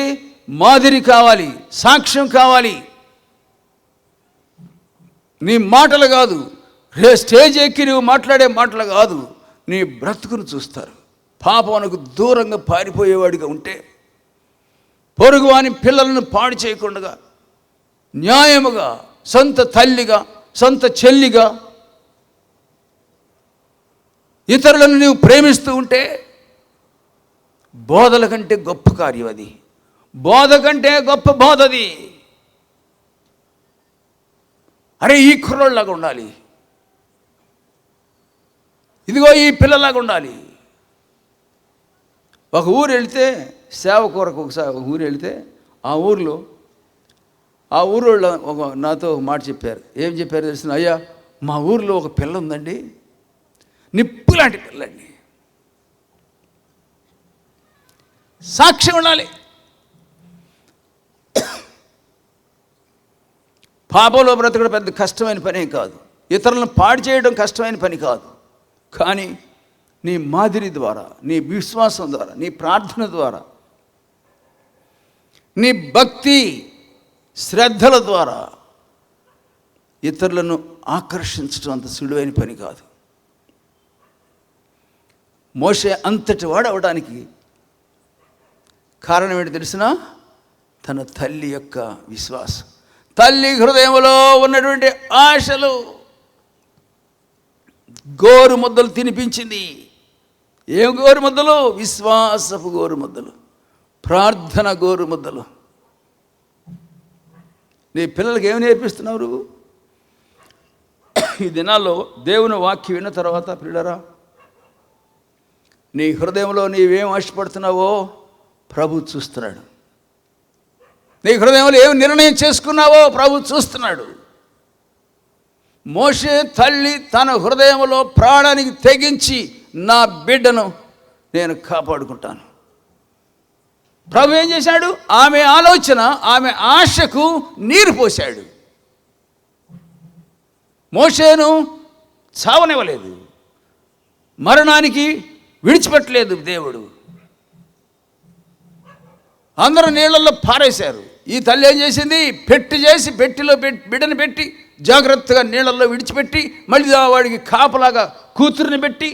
మాదిరి కావాలి, సాక్ష్యం కావాలి. నీ మాటలు కాదు, స్టేజ్ ఎక్కి నువ్వు మాట్లాడే మాటలు కాదు, నీ బ్రతుకును చూస్తారు. పాపమునకు దూరంగా పారిపోయేవాడిగా ఉంటే, పొరుగువాని పిల్లలను పాడు చేయకుండా న్యాయముగా సొంత తల్లిగా సొంత చెల్లిగా ఇతరులను నీవు ప్రేమిస్తూ ఉంటే బోధల కంటే గొప్ప కార్యం అది. బోధ కంటే గొప్ప బోధ అది. అరే ఈ కుర్రోళ్ళలాగా ఉండాలి, ఇదిగో ఈ పిల్లలాగా ఉండాలి. ఒక ఊరు వెళితే సేవ కొరకు ఒకసారి ఒక ఊరు వెళితే ఆ ఊరిలో ఒక నాతో ఒక మాట చెప్పారు. ఏం చెప్పారు తెలిసిన? అయ్యా మా ఊరిలో ఒక పిల్ల ఉందండి, నిప్పు లాంటి పిల్లండి. సాక్ష్యం ఉండాలి. పాపంలో బ్రతకడం పెద్ద కష్టమైన పనే కాదు, ఇతరులను పాడు చేయడం కష్టమైన పని కాదు. కానీ నీ మాదిరి ద్వారా, నీ విశ్వాసం ద్వారా, నీ ప్రార్థన ద్వారా, నీ భక్తి శ్రద్ధల ద్వారా ఇతరులను ఆకర్షించడం అంత సులువైన పని కాదు. మోషే అంతటి వాడు అవడానికి కారణం ఏంటి తెలిసిన? తన తల్లి యొక్క విశ్వాసం. తల్లి హృదయంలో ఉన్నటువంటి ఆశలు గోరు ముద్దలు తినిపించింది. ఏం గోరు ముద్దలు? విశ్వాసపు గోరు ముద్దలు, ప్రార్థన గోరు ముద్దలు. నీ పిల్లలకి ఏమి నేర్పిస్తున్నావు నువ్వు? ఈ దినాల్లో దేవుని వాక్యం విన్న తర్వాత పిల్లరా, నీ హృదయంలో నీవేం ఆశపడుతున్నావో ప్రభు చూస్తున్నాడు. నీ హృదయంలో ఏమి నిర్ణయం చేసుకున్నావో ప్రభు చూస్తున్నాడు. మోషే తల్లి తన హృదయంలో ప్రాణానికి తెగించి నా బిడ్డను నేను కాపాడుకుంటాను. ప్రభు ఏం చేశాడు? ఆమె ఆలోచన, ఆమె ఆశకు నీరు పోశాడు. మోషేను చావనివ్వలేదు, మరణానికి విడిచిపెట్టలేదు దేవుడు. అందరూ నీళ్ళల్లో పారేశారు. ఈ తల్లి ఏం చేసింది? పెట్టిలో బిడ్డను పెట్టి జాగ్రత్తగా నీళ్ళల్లో విడిచిపెట్టి మళ్ళీ వాడికి కాపలాగా కూతురుని పెట్టి,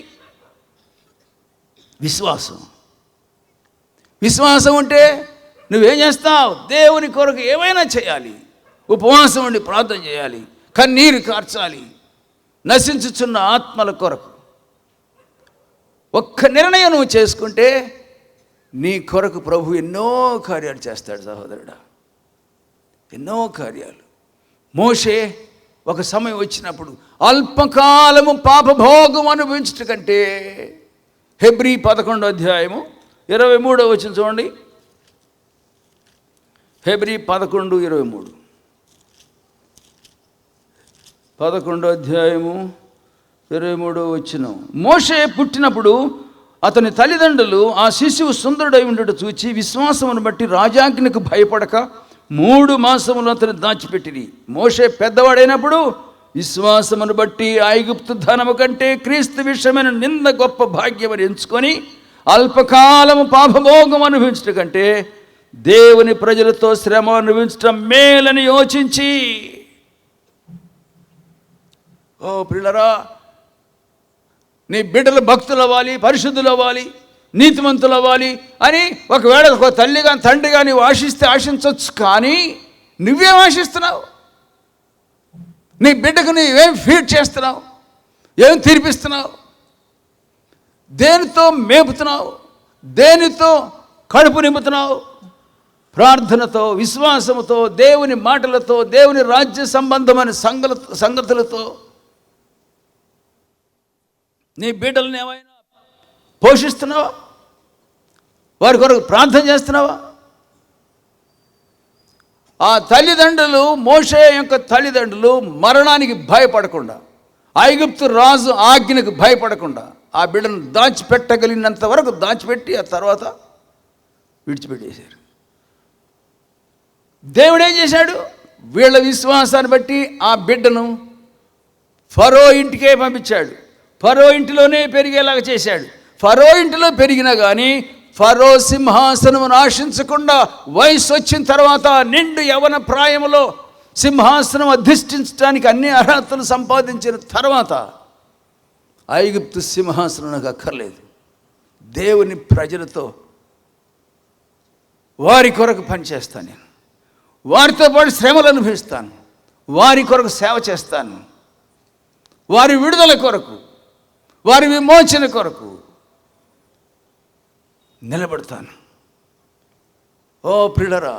విశ్వాసం ఉంటే నువ్వేం చేస్తావు? దేవుని కొరకు ఏమైనా చేయాలి, ఉపవాసం ఉండి ప్రార్థన చేయాలి, కన్నీరు కార్చాలి, నశించుచున్న ఆత్మల కొరకు. ఒక్క నిర్ణయం నువ్వు చేసుకుంటే నీ కొరకు ప్రభు ఎన్నో కార్యాలు చేస్తాడు సహోదరుడా, ఎన్నో కార్యాలు. మోషే ఒక సమయం వచ్చినప్పుడు అల్పకాలము పాపభోగం అనుభవించట కంటే, హెబ్రీ 11వ అధ్యాయము 23వ వచనం చూడండి. హెబ్రీ 11:23, 11వ అధ్యాయము 23వ వచనం. మోషే పుట్టినప్పుడు అతని తల్లిదండ్రులు ఆ శిశువు సుందరుడై ఉండటం చూచి విశ్వాసమును బట్టి రాజాజ్ఞకు భయపడక 3 మాసములు అతను దాచిపెట్టిరి. మోషే పెద్దవాడైనప్పుడు విశ్వాసమును బట్టి ఐగుప్తు ధనము కంటే క్రీస్తు విషయమైన నింద గొప్ప భాగ్యమని ఎంచుకొని అల్పకాలము పాపభోగం అనుభవించడం కంటే దేవుని ప్రజలతో శ్రమ అనుభవించడం మేలని యోచించి, ఓ పిల్లరా, నీ బిడ్డలు భక్తులు అవ్వాలి, పరిశుద్ధులు అవ్వాలి, నీతిమంతులు అవ్వాలి అని ఒకవేళ ఒక తల్లి కానీ తండ్రి కానీ నువ్వు ఆశించవచ్చు. కానీ నువ్వేం ఆశిస్తున్నావు? నీ బిడ్డకు నువ్వేం ఫీడ్ చేస్తున్నావు? ఏం తినిపిస్తున్నావు? దేనితో మేపుతున్నావు? దేనితో కడుపు నింపుతున్నావు? ప్రార్థనతో, విశ్వాసముతో, దేవుని మాటలతో, దేవుని రాజ్య సంబంధమైన సంగతులతో నీ బిడ్డలను ఏమైనా పోషిస్తున్నావా? వారి కొరకు ప్రార్థన చేస్తున్నావా? ఆ తల్లిదండ్రులు, మోషే యొక్క తల్లిదండ్రులు మరణానికి భయపడకుండా, ఐగుప్తు రాజు ఆజ్ఞకు భయపడకుండా ఆ బిడ్డను దాచిపెట్టగలిగినంత వరకు దాచిపెట్టి ఆ తర్వాత విడిచిపెట్టేశారు. దేవుడు ఏం చేశాడు? వీళ్ళ విశ్వాసాన్ని బట్టి ఆ బిడ్డను ఫరో ఇంటికే పంపించాడు. ఫరో ఇంటిలోనే పెరిగేలాగా చేశాడు. ఫరో ఇంటిలో పెరిగినా కానీ ఫరో సింహాసనమును ఆశించకుండా వయసు వచ్చిన తర్వాత నిండు యవన ప్రాయములో సింహాసనం అధిష్ఠించడానికి అన్ని అర్హతలు సంపాదించిన తర్వాత ఐగుప్తు సింహాసనం నాకు అక్కర్లేదు, దేవుని ప్రజలతో వారి కొరకు పనిచేస్తాను, నేను వారితో పాటు శ్రమలు అనుభవిస్తాను, వారి కొరకు సేవ చేస్తాను, వారి విడుదల కొరకు, వారి విమోచన కొరకు నిలబడతాను. ఓ ప్రియులారా,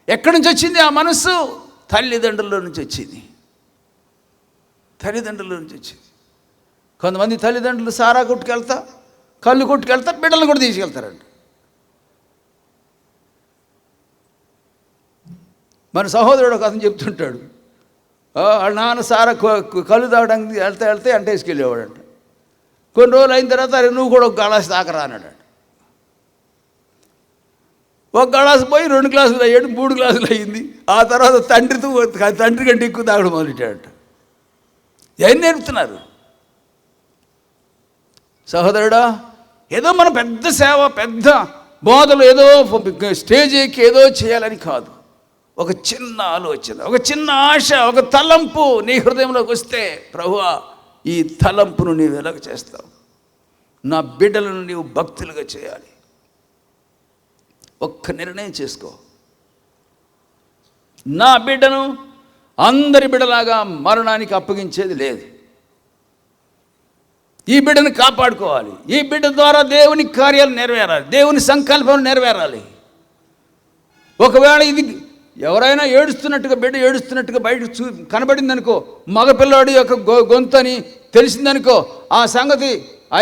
ఎక్కడి నుంచి వచ్చింది ఆ మనస్సు? తల్లిదండ్రుల నుంచి వచ్చింది. తల్లిదండ్రుల నుంచి వచ్చింది. కొంతమంది తల్లిదండ్రులు సారా కొట్టుకెళ్తా, కళ్ళు కొట్టుకెళ్తా, బిడ్డలను కూడా తీసుకెళ్తారండి. మన సహోదరుడు ఒక అతను చెప్తుంటాడు, వాళ్ళ నాన్న సారా కళ్ళు తాగడానికి వెళ్తే అంటేసుకెళ్ళేవాడంట. కొన్ని రోజులు అయిన తర్వాత నువ్వు కూడా ఒక గలాసు తాకరా అన్నాడు. ఒక గ్లాసు పోయి 2 గ్లాసులు అయ్యాడు, 3 గ్లాసులు అయ్యింది. ఆ తర్వాత తండ్రి కంటే ఎక్కువ తాగడం మొదలెట్టాడట. ఏం నేర్పుతున్నారు? సహోదరుడా, ఏదో మన పెద్ద సేవ, పెద్ద బోధలు, ఏదో స్టేజ్ ఎక్కి ఏదో చేయాలని కాదు. ఒక చిన్న ఆలోచన, ఒక చిన్న ఆశ, ఒక తలంపు నీ హృదయంలోకి వస్తే, ప్రభువా ఈ తలంపును నీవు ఎలాగ చేస్తావు? నా బిడ్డలను నీవు భక్తులుగా చేయాలి. ఒక్క నిర్ణయం చేసుకో, నా బిడ్డను అందరి బిడ్డలాగా మరణానికి అప్పగించేది లేదు. ఈ బిడ్డను కాపాడుకోవాలి. ఈ బిడ్డ ద్వారా దేవుని కార్యాలు నెరవేరాలి, దేవుని సంకల్పం నెరవేరాలి. ఒకవేళ ఇది ఎవరైనా ఏడుస్తున్నట్టుగా, బిడ్డ ఏడుస్తున్నట్టుగా బయట కనబడిందనుకో, మగపిల్లాడి యొక్క గొంతని తెలిసిందనుకో, ఆ సంగతి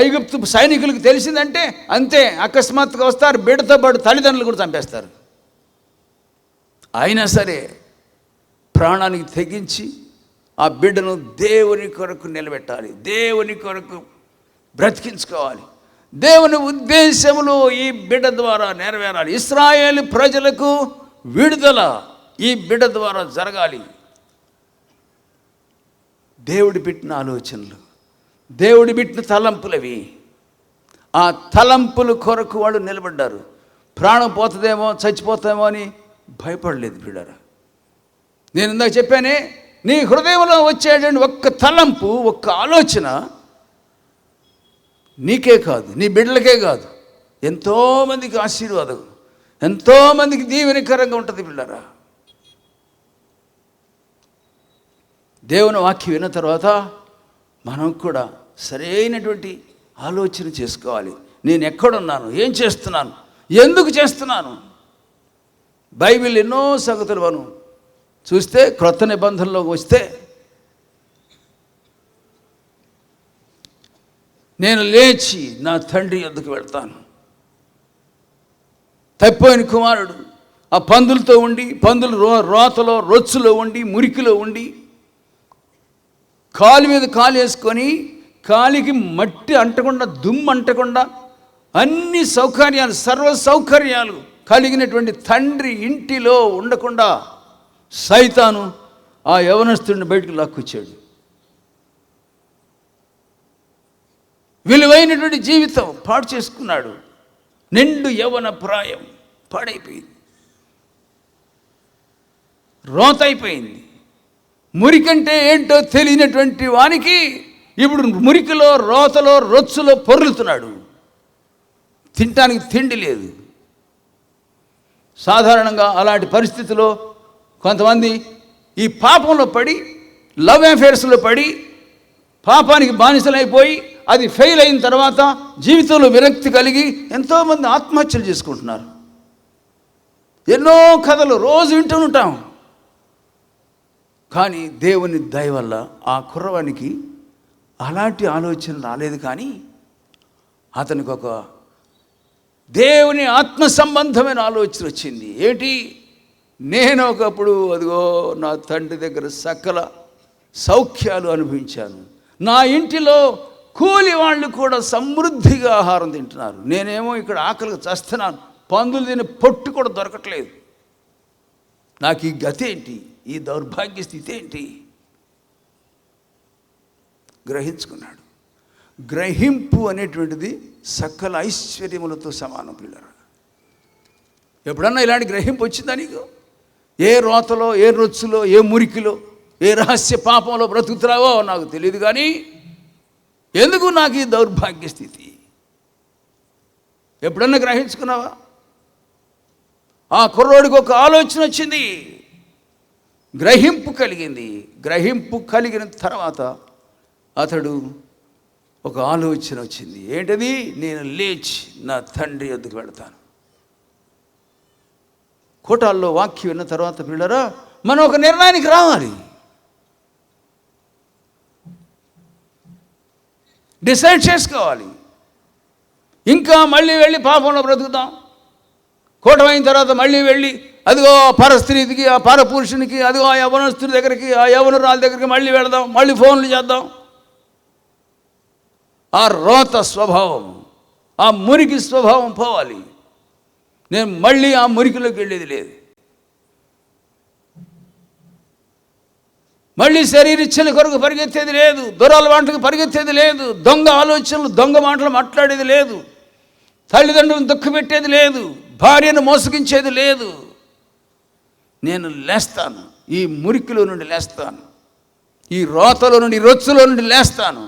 ఐగుప్తు సైనికులకు తెలిసిందంటే అంతే, అకస్మాత్తుగా వస్తారు, బిడ్డతో పాటు తల్లిదండ్రులు కూడా చంపేస్తారు. అయినా సరే ప్రాణానికి తెగించి ఆ బిడ్డను దేవుని కొరకు నిలబెట్టాలి, దేవుని కొరకు బ్రతికించుకోవాలి. దేవుని ఉద్దేశములు ఈ బిడ్డ ద్వారా నెరవేరాలి. ఇశ్రాయేలు ప్రజలకు విడుదల ఈ బిడ్డ ద్వారా జరగాలి. దేవుడి పెట్టిన ఆలోచనలు, దేవుడి పెట్టిన తలంపులవి. ఆ తలంపుల కొరకు వాళ్ళు నిలబడ్డారు. ప్రాణం పోతుందేమో, చచ్చిపోతామో అని భయపడలేదు బిడ్డరా. నేను ఇందాక చెప్పానే, నీ హృదయంలో వచ్చేటువంటి ఒక్క తలంపు, ఒక్క ఆలోచన నీకే కాదు, నీ బిడ్డలకే కాదు, ఎంతోమందికి ఆశీర్వాదం, ఎంతోమందికి దీవెనకరంగా ఉంటుంది బిడ్డరా. దేవుని వాక్యం విన్న తర్వాత మనం కూడా సరైనటువంటి ఆలోచన చేసుకోవాలి. నేను ఎక్కడున్నాను, ఏం చేస్తున్నాను, ఎందుకు చేస్తున్నాను? బైబిల్ ఎన్నో సంగతులు మనం చూస్తే, క్రొత్త నిబంధనలోకి వస్తే, నేను లేచి నా తండ్రి యొద్దకు వెళ్తాను. తప్పిపోయిన కుమారుడు ఆ పందులతో ఉండి, పందులు రోతలో, రొచ్చులో ఉండి, మురికిలో ఉండి, కాలు మీద కాలు వేసుకొని, కాలికి మట్టి అంటకుండా, దుమ్ము అంటకుండా, అన్ని సౌకర్యాలు, సర్వ సౌకర్యాలు కలిగినటువంటి తండ్రి ఇంటిలో ఉండకుండా సైతాను ఆ యవనస్తుడిని బయటకు లాక్కొచ్చాడు. విలువైనటువంటి జీవితం పాడు చేసుకున్నాడు. నిండు యవన ప్రాయం పాడైపోయింది, రోత అయిపోయింది. మురికంటే ఏంటో తెలియనటువంటి వానికి ఇప్పుడు మురికిలో, రోతలో, రొచ్చులో పొర్లుతున్నాడు. తినటానికి తిండి లేదు. సాధారణంగా అలాంటి పరిస్థితిలో కొంతమంది ఈ పాపంలో పడి, లవ్ అఫేర్స్లో పడి, పాపానికి బానిసలైపోయి, అది ఫెయిల్ అయిన తర్వాత జీవితంలో విరక్తి కలిగి ఎంతోమంది ఆత్మహత్యలు చేసుకుంటున్నారు. ఎన్నో కథలు రోజు వింటూ ఉంటాం. కానీ దేవుని దయ వల్ల ఆ కుర్రవానికి అలాంటి ఆలోచన రాలేదు. కానీ అతనికి ఒక దేవుని ఆత్మ సంబంధమైన ఆలోచన వచ్చింది. ఏంటి? నేను ఒకప్పుడు అదిగో నా తండ్రి దగ్గర సకల సౌఖ్యాలు అనుభవించాను. నా ఇంటిలో కూలి వాళ్ళు కూడా సమృద్ధిగా ఆహారం తింటున్నారు. నేనేమో ఇక్కడ ఆకలిగా చస్తున్నాను. పందులు తిని పొట్టు కూడా దొరకట్లేదు. నాకు ఈ గతి ఏంటి? ఈ దౌర్భాగ్య స్థితి ఏంటి? గ్రహించుకున్నాడు. గ్రహింపు అనేటువంటిది సకల ఐశ్వర్యములతో సమానం పిల్లరా. ఎప్పుడన్నా ఇలాంటి గ్రహింపు వచ్చిందా నీకు? ఏ రోతలో, ఏ రొచ్చులో, ఏ మురికిలో, ఏ రహస్య పాపంలో బ్రతుకుతున్నావో నాకు తెలియదు, కానీ ఎందుకు నాకు ఈ దౌర్భాగ్య స్థితి? ఎప్పుడన్నా గ్రహించుకున్నావా? ఆ కుర్రోడికి ఒక ఆలోచన వచ్చింది, గ్రహింపు కలిగింది. గ్రహింపు కలిగిన తర్వాత అతడు ఒక ఆలోచన వచ్చింది. ఏంటది? నేను లేచి నా తండ్రి వద్దకు వెళతాను. కోటాల్లో వాక్యం విన్న తర్వాత పిల్లరా, మనం ఒక నిర్ణయానికి రావాలి. డిసైడ్ చేసుకోవాలి. ఇంకా మళ్ళీ వెళ్ళి పాపంలో బ్రతుకుతాం. కోటమైన తర్వాత మళ్ళీ వెళ్ళి అదిగో ఆ పరస్త్రీకి, ఆ పరపురుషునికి, అదిగో ఆ యవనస్తుడి దగ్గరికి, ఆ యవనురాల దగ్గరికి మళ్ళీ వెళదాం, మళ్ళీ ఫోన్లు చేద్దాం. ఆ రోత స్వభావం, ఆ మురికి స్వభావం పోవాలి. నేను మళ్ళీ ఆ మురికిలోకి వెళ్ళేది లేదు. మళ్ళీ శరీరిచ్చల కొరకు పరిగెత్తేది లేదు. దురలవాట్లకు పరిగెత్తేది లేదు. దొంగ ఆలోచనలు, దొంగ మాటలు మాట్లాడేది లేదు. తల్లిదండ్రులను దుఃఖపెట్టేది లేదు. భార్యను మోసగించేది లేదు. నేను లేస్తాను. ఈ మురికిలో నుండి లేస్తాను. ఈ రోతలో నుండి, రొచ్చులో నుండి లేస్తాను.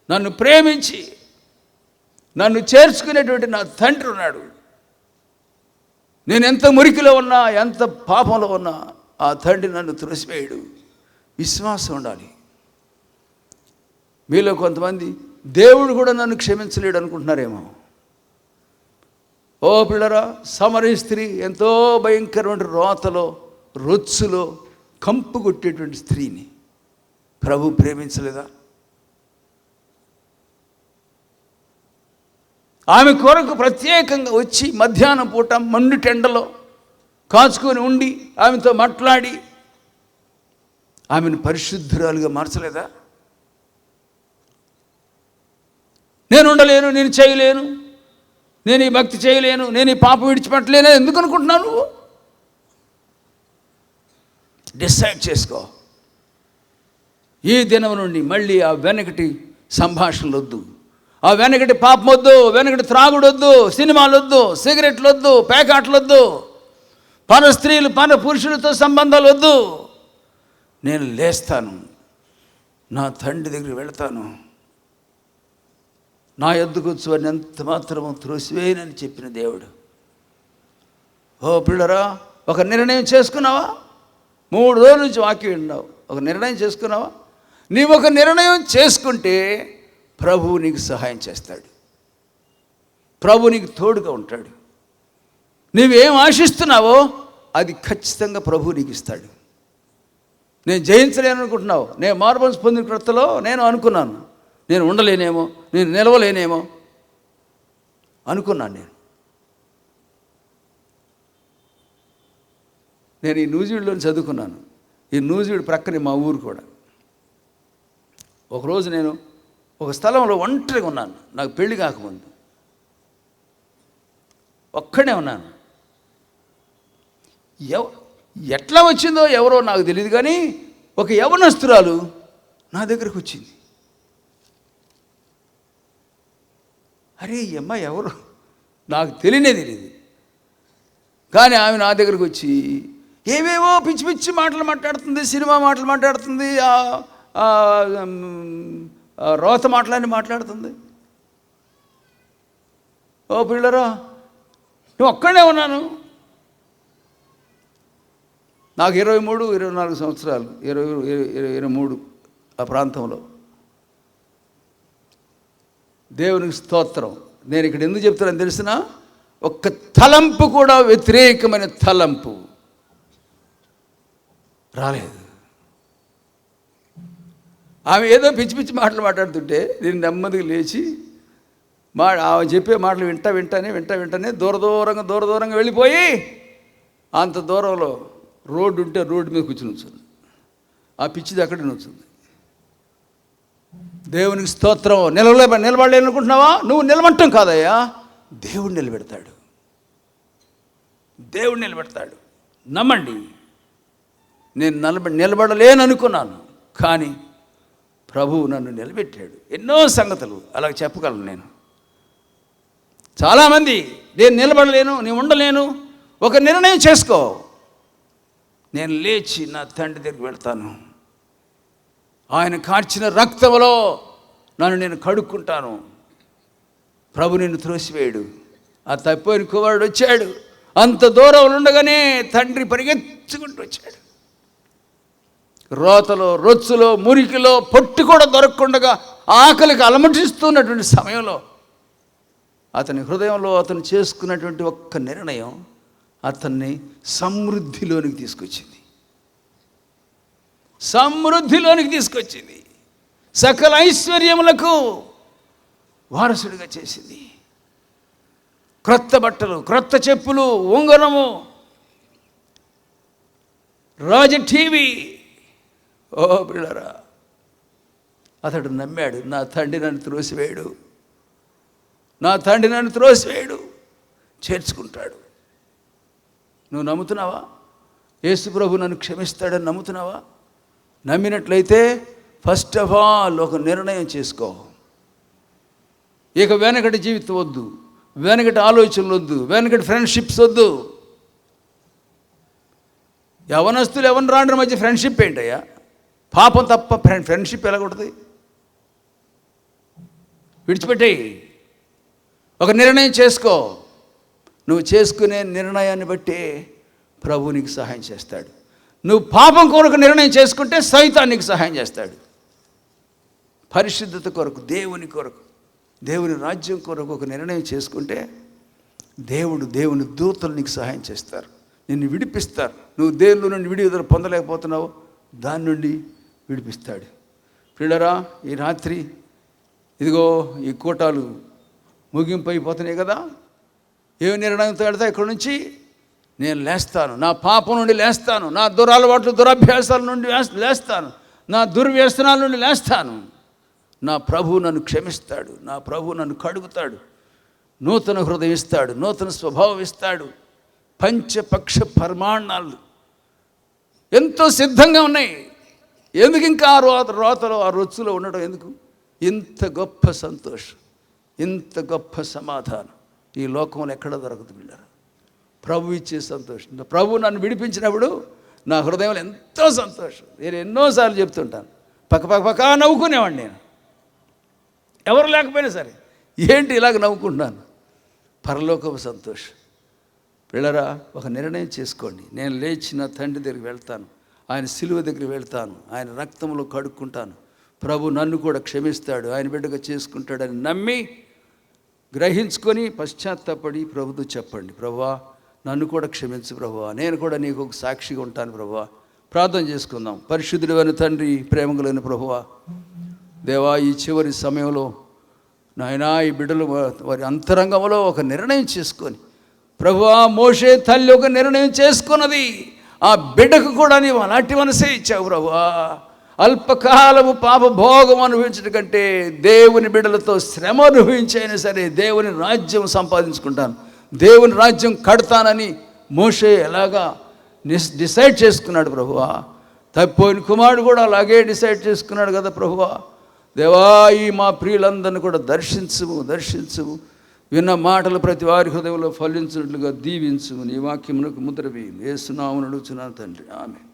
నన్ను ప్రేమించి నన్ను చేర్చుకునేటువంటి నా తండ్రి ఉన్నాడు. నేను ఎంత మురికిలో ఉన్నా, ఎంత పాపంలో ఉన్నా ఆ తండ్రి నన్ను త్రోసివేయడు. విశ్వాసం ఉండాలి. మీలో కొంతమంది దేవుడు కూడా నన్ను క్షమించలేడు అనుకుంటున్నారేమో. ఓ పిల్లరా, సమరయ స్త్రీ ఎంతో భయంకరమైన రోతలో, రొచ్చులో కంపు కొట్టేటువంటి స్త్రీని ప్రభు ప్రేమించలేదా? ఆమె కొరకు ప్రత్యేకంగా వచ్చి మధ్యాహ్నం పూట మండు టెండలో కాచుకొని ఉండి ఆమెతో మాట్లాడి ఆమెను పరిశుద్ధురాలుగా మార్చలేదా? నేను ఉండలేను, నేను చేయలేను, నేను ఈ భక్తి చేయలేను, నేను ఈ పాపం విడిచిపెట్టలేను ఎందుకు అనుకుంటున్నావు నువ్వు? డిసైడ్ చేసుకో. ఈ దినం నుండి మళ్ళీ ఆ వెనకటి సంభాషణలు వద్దు, ఆ వెనకటి పాపం వద్దు, వెనకటి త్రాగుడు వద్దు, సినిమాలు వద్దు, సిగరెట్లు వద్దు, పేకాట్లు వద్దు, పర స్త్రీలు, పర పురుషులతో సంబంధాలు వద్దు. నేను లేస్తాను, నా తండ్రి దగ్గరికి వెళతాను, నా యొద్దకు వచ్చి వారిని ఎంత మాత్రమో త్రోసివేయనని చెప్పిన దేవుడు. ఓ పిల్లరా, ఒక నిర్ణయం చేసుకున్నావా? 3 రోజుల నుంచి వాక్యం విన్నావు. ఒక నిర్ణయం చేసుకున్నావా? నీవు ఒక నిర్ణయం చేసుకుంటే ప్రభువు నీకు సహాయం చేస్తాడు. ప్రభు నీకు తోడుగా ఉంటాడు. నువ్వేం ఆశిస్తున్నావో అది ఖచ్చితంగా ప్రభు నీకు ఇస్తాడు. నేను జయించలేను అనుకుంటున్నావు. నేను మార్బల్స్ పొందిన క్రొత్తలో నేను అనుకున్నాను, నేను ఉండలేనేమో, నేను నిలవలేనేమో అనుకున్నాను. నేను ఈ న్యూజిలాండ్లో చదువుకున్నాను. ఈ న్యూజిలాండ్ ప్రక్కనే మా ఊరు కూడా. ఒకరోజు నేను ఒక స్థలంలో ఒంటరిగా ఉన్నాను. నాకు పెళ్లి కాకముందు ఒక్కడే ఉన్నాను. ఎట్లా వచ్చిందో ఎవరో నాకు తెలియదు, కానీ ఒక యవనస్తురాలు నా దగ్గరకు వచ్చింది. అరే ఈ అమ్మాయి ఎవరు నాకు తెలియదు, కానీ ఆమె నా దగ్గరకు వచ్చి ఏవేవో పిచ్చి పిచ్చి మాటలు మాట్లాడుతుంది, సినిమా మాటలు మాట్లాడుతుంది, రోత మాటలని మాట్లాడుతుంది. ఓ పిల్లరా, నువ్వు ఒక్కడే ఉన్నాను. నాకు 23-24 సంవత్సరాలు, 23 ఆ ప్రాంతంలో. దేవునికి స్తోత్రం. నేను ఇక్కడ ఎందుకు చెప్తానని తెలిసిన, ఒక్క తలంపు కూడా వ్యతిరేకమైన తలంపు రాలేదు. ఆమె ఏదో పిచ్చి పిచ్చి మాటలు మాట్లాడుతుంటే నేను నెమ్మదిగా లేచి ఆమె చెప్పే మాటలు వింటానే దూరంగా వెళ్ళిపోయి అంత దూరంలో రోడ్డు ఉంటే రోడ్డు మీద కూర్చుని ఉంచుంది. ఆ పిచ్చిది అక్కడే నుంచుంది. దేవునికి స్తోత్రం. నిలబడలేనుకుంటున్నావా? నువ్వు నిలబడటం కాదయ్యా, దేవుడు నిలబెడతాడు. దేవుడు నిలబెడతాడు. నమ్మండి. నేను నిలబడలేను అనుకున్నాను, కానీ ప్రభువు నన్ను నిలబెట్టాడు. ఎన్నో సంగతులు అలా చెప్పగలను నేను. చాలామంది నేను నిలబడలేను, నేను ఉండలేను. ఒక నిర్ణయం చేసుకో, నేను లేచి నా తండ్రి దగ్గరికి వెళ్తాను. ఆయన కార్చిన రక్తంలో నన్ను నేను కడుక్కుంటాను. ప్రభు నిన్ను త్రోసివేయడు. ఆ తప్పిపోయిన కుమారుడు వచ్చాడు. అంత దూరం ఉండగానే తండ్రి పరిగెత్తుకుంటూ వచ్చాడు. రోతలో, రొచ్చులో, మురికిలో పొట్టు కూడా దొరకకుండా ఆకలికి అలమటిస్తున్నటువంటి సమయంలో అతని హృదయంలో అతను చేసుకున్నటువంటి ఒక్క నిర్ణయం అతన్ని సమృద్ధిలోనికి తీసుకొచ్చింది. సకల ఐశ్వర్యములకు వారసుడిగా చేసింది. క్రొత్త బట్టలు, క్రొత్త చెప్పులు, ఉంగరము, రాజ టీవీ. ఓ పిల్లరా, అతడు నమ్మాడు, నా తండ్రి నన్ను త్రోసివేయడు, చేర్చుకుంటాడు. నువ్వు నమ్ముతున్నావా? యేసు ప్రభు నన్ను క్షమిస్తాడని నమ్ముతున్నావా? నమ్మినట్లయితే ఫస్ట్ ఆఫ్ ఆల్ ఒక నిర్ణయం చేసుకో. ఇక వెనకటి జీవితం వద్దు, వెనకటి ఆలోచనలు వద్దు, వెనకటి ఫ్రెండ్షిప్స్ వద్దు. యవనస్తులు ఎవరు రాండ్రి మధ్య ఫ్రెండ్షిప్ ఏంటయ్యా? పాపం తప్ప ఫ్రెండ్షిప్ ఎలాగొడుతుంది? విడిచిపెట్టేయి. ఒక నిర్ణయం చేసుకో. నువ్వు చేసుకునే నిర్ణయాన్ని బట్టి ప్రభు నీకు సహాయం చేస్తాడు. నువ్వు పాపం కొరకు నిర్ణయం చేసుకుంటే సైతాన్ నీకు సహాయం చేస్తాడు. పరిశుద్ధత కొరకు, దేవుని కొరకు, దేవుని రాజ్యం కొరకు ఒక నిర్ణయం చేసుకుంటే దేవుని దూతలు నీకు సహాయం చేస్తారు, నిన్ను విడిపిస్తారు. నువ్వు దేవుని నుండి విడుదల పొందలేకపోతున్నావు, దాని నుండి విడిపిస్తాడు. పిల్లరా, ఈ రాత్రి ఇదిగో ఈ కూటాలు ముగింపు అయిపోతున్నాయి కదా. ఏ నిర్ణయంతో వెళ్తా ఇక్కడ నుంచి నేను లేస్తాను, నా పాపం నుండి లేస్తాను, నా దురలవాట్లు దురభ్యాసాల నుండి లేస్తాను, నా దుర్వ్యసనాల నుండి లేస్తాను. నా ప్రభు నన్ను క్షమిస్తాడు, నా ప్రభు నన్ను కడుగుతాడు, నూతన హృదయం ఇస్తాడు, నూతన స్వభావం ఇస్తాడు. పంచపక్ష పరిమాణాలు ఎంతో సిద్ధంగా ఉన్నాయి. ఎందుకు ఇంకా ఆ రోతలో, ఆ రొచ్చులో ఉండడం ఎందుకు? ఇంత గొప్ప సంతోషం, ఇంత గొప్ప సమాధానం ఈ లోకంలో ఎక్కడ దొరకదు పిల్లలు. ప్రభు ఇచ్చే సంతోషం. ప్రభు నన్ను విడిపించినప్పుడు నా హృదయంలో ఎంతో సంతోషం. నేను ఎన్నోసార్లు చెప్తుంటాను, పక్క నవ్వుకునేవాడిని నేను, ఎవరు లేకపోయినా సరే. ఏంటి ఇలాగ నవ్వుకుంటున్నాను? పరలోకపు సంతోషం. పిల్లరా, ఒక నిర్ణయం చేసుకోండి. నేను లేచి నా తండ్రి దగ్గరికి వెళ్తాను, ఆయన సిలువ దగ్గరికి వెళ్తాను, ఆయన రక్తంలో కడుక్కుంటాను. ప్రభు నన్ను కూడా క్షమిస్తాడు, ఆయన బిడ్డగా చేసుకుంటాడని నమ్మి గ్రహించుకొని పశ్చాత్తాపడి ప్రభుతో చెప్పండి, ప్రభువా నన్ను కూడా క్షమించు ప్రభువా, నేను కూడా నీకు ఒక సాక్షిగా ఉంటాను ప్రభువా. ప్రార్థన చేసుకుందాం. పరిశుద్ధుడైన తండ్రి, ప్రేమగలైన ప్రభువా, దేవా, ఈ చివరి సమయంలో నాయనా ఈ బిడ్డలు వారి అంతరంగంలో ఒక నిర్ణయం చేసుకొని, ప్రభువా మోషే తల్లి ఒక నిర్ణయం చేసుకున్నది, ఆ బిడ్డకు కూడా నీవు అలాంటి మనసే ఇచ్చావు ప్రభువా. అల్పకాలము పాప భోగం అనుభవించడం కంటే దేవుని బిడ్డలతో శ్రమ అనుభవించైనా సరే దేవుని రాజ్యం సంపాదించుకుంటాను, దేవుని రాజ్యం కడతానని మోషే ఎలాగా డిసైడ్ చేసుకున్నాడు ప్రభువా. తప్పిపోయిన కుమారుడు కూడా అలాగే డిసైడ్ చేసుకున్నాడు కదా ప్రభువా. దేవా, ఈ మా ప్రియులందరినీ కూడా దర్శించుము. విన్న మాటలు ప్రతి వారి హృదయంలో ఫలించినట్లుగా దీవించుము. నీ వాక్యమునకు ముద్ర వేయు. యేసు నామమున అడుగుచున్నాను తండ్రి, ఆమేన్.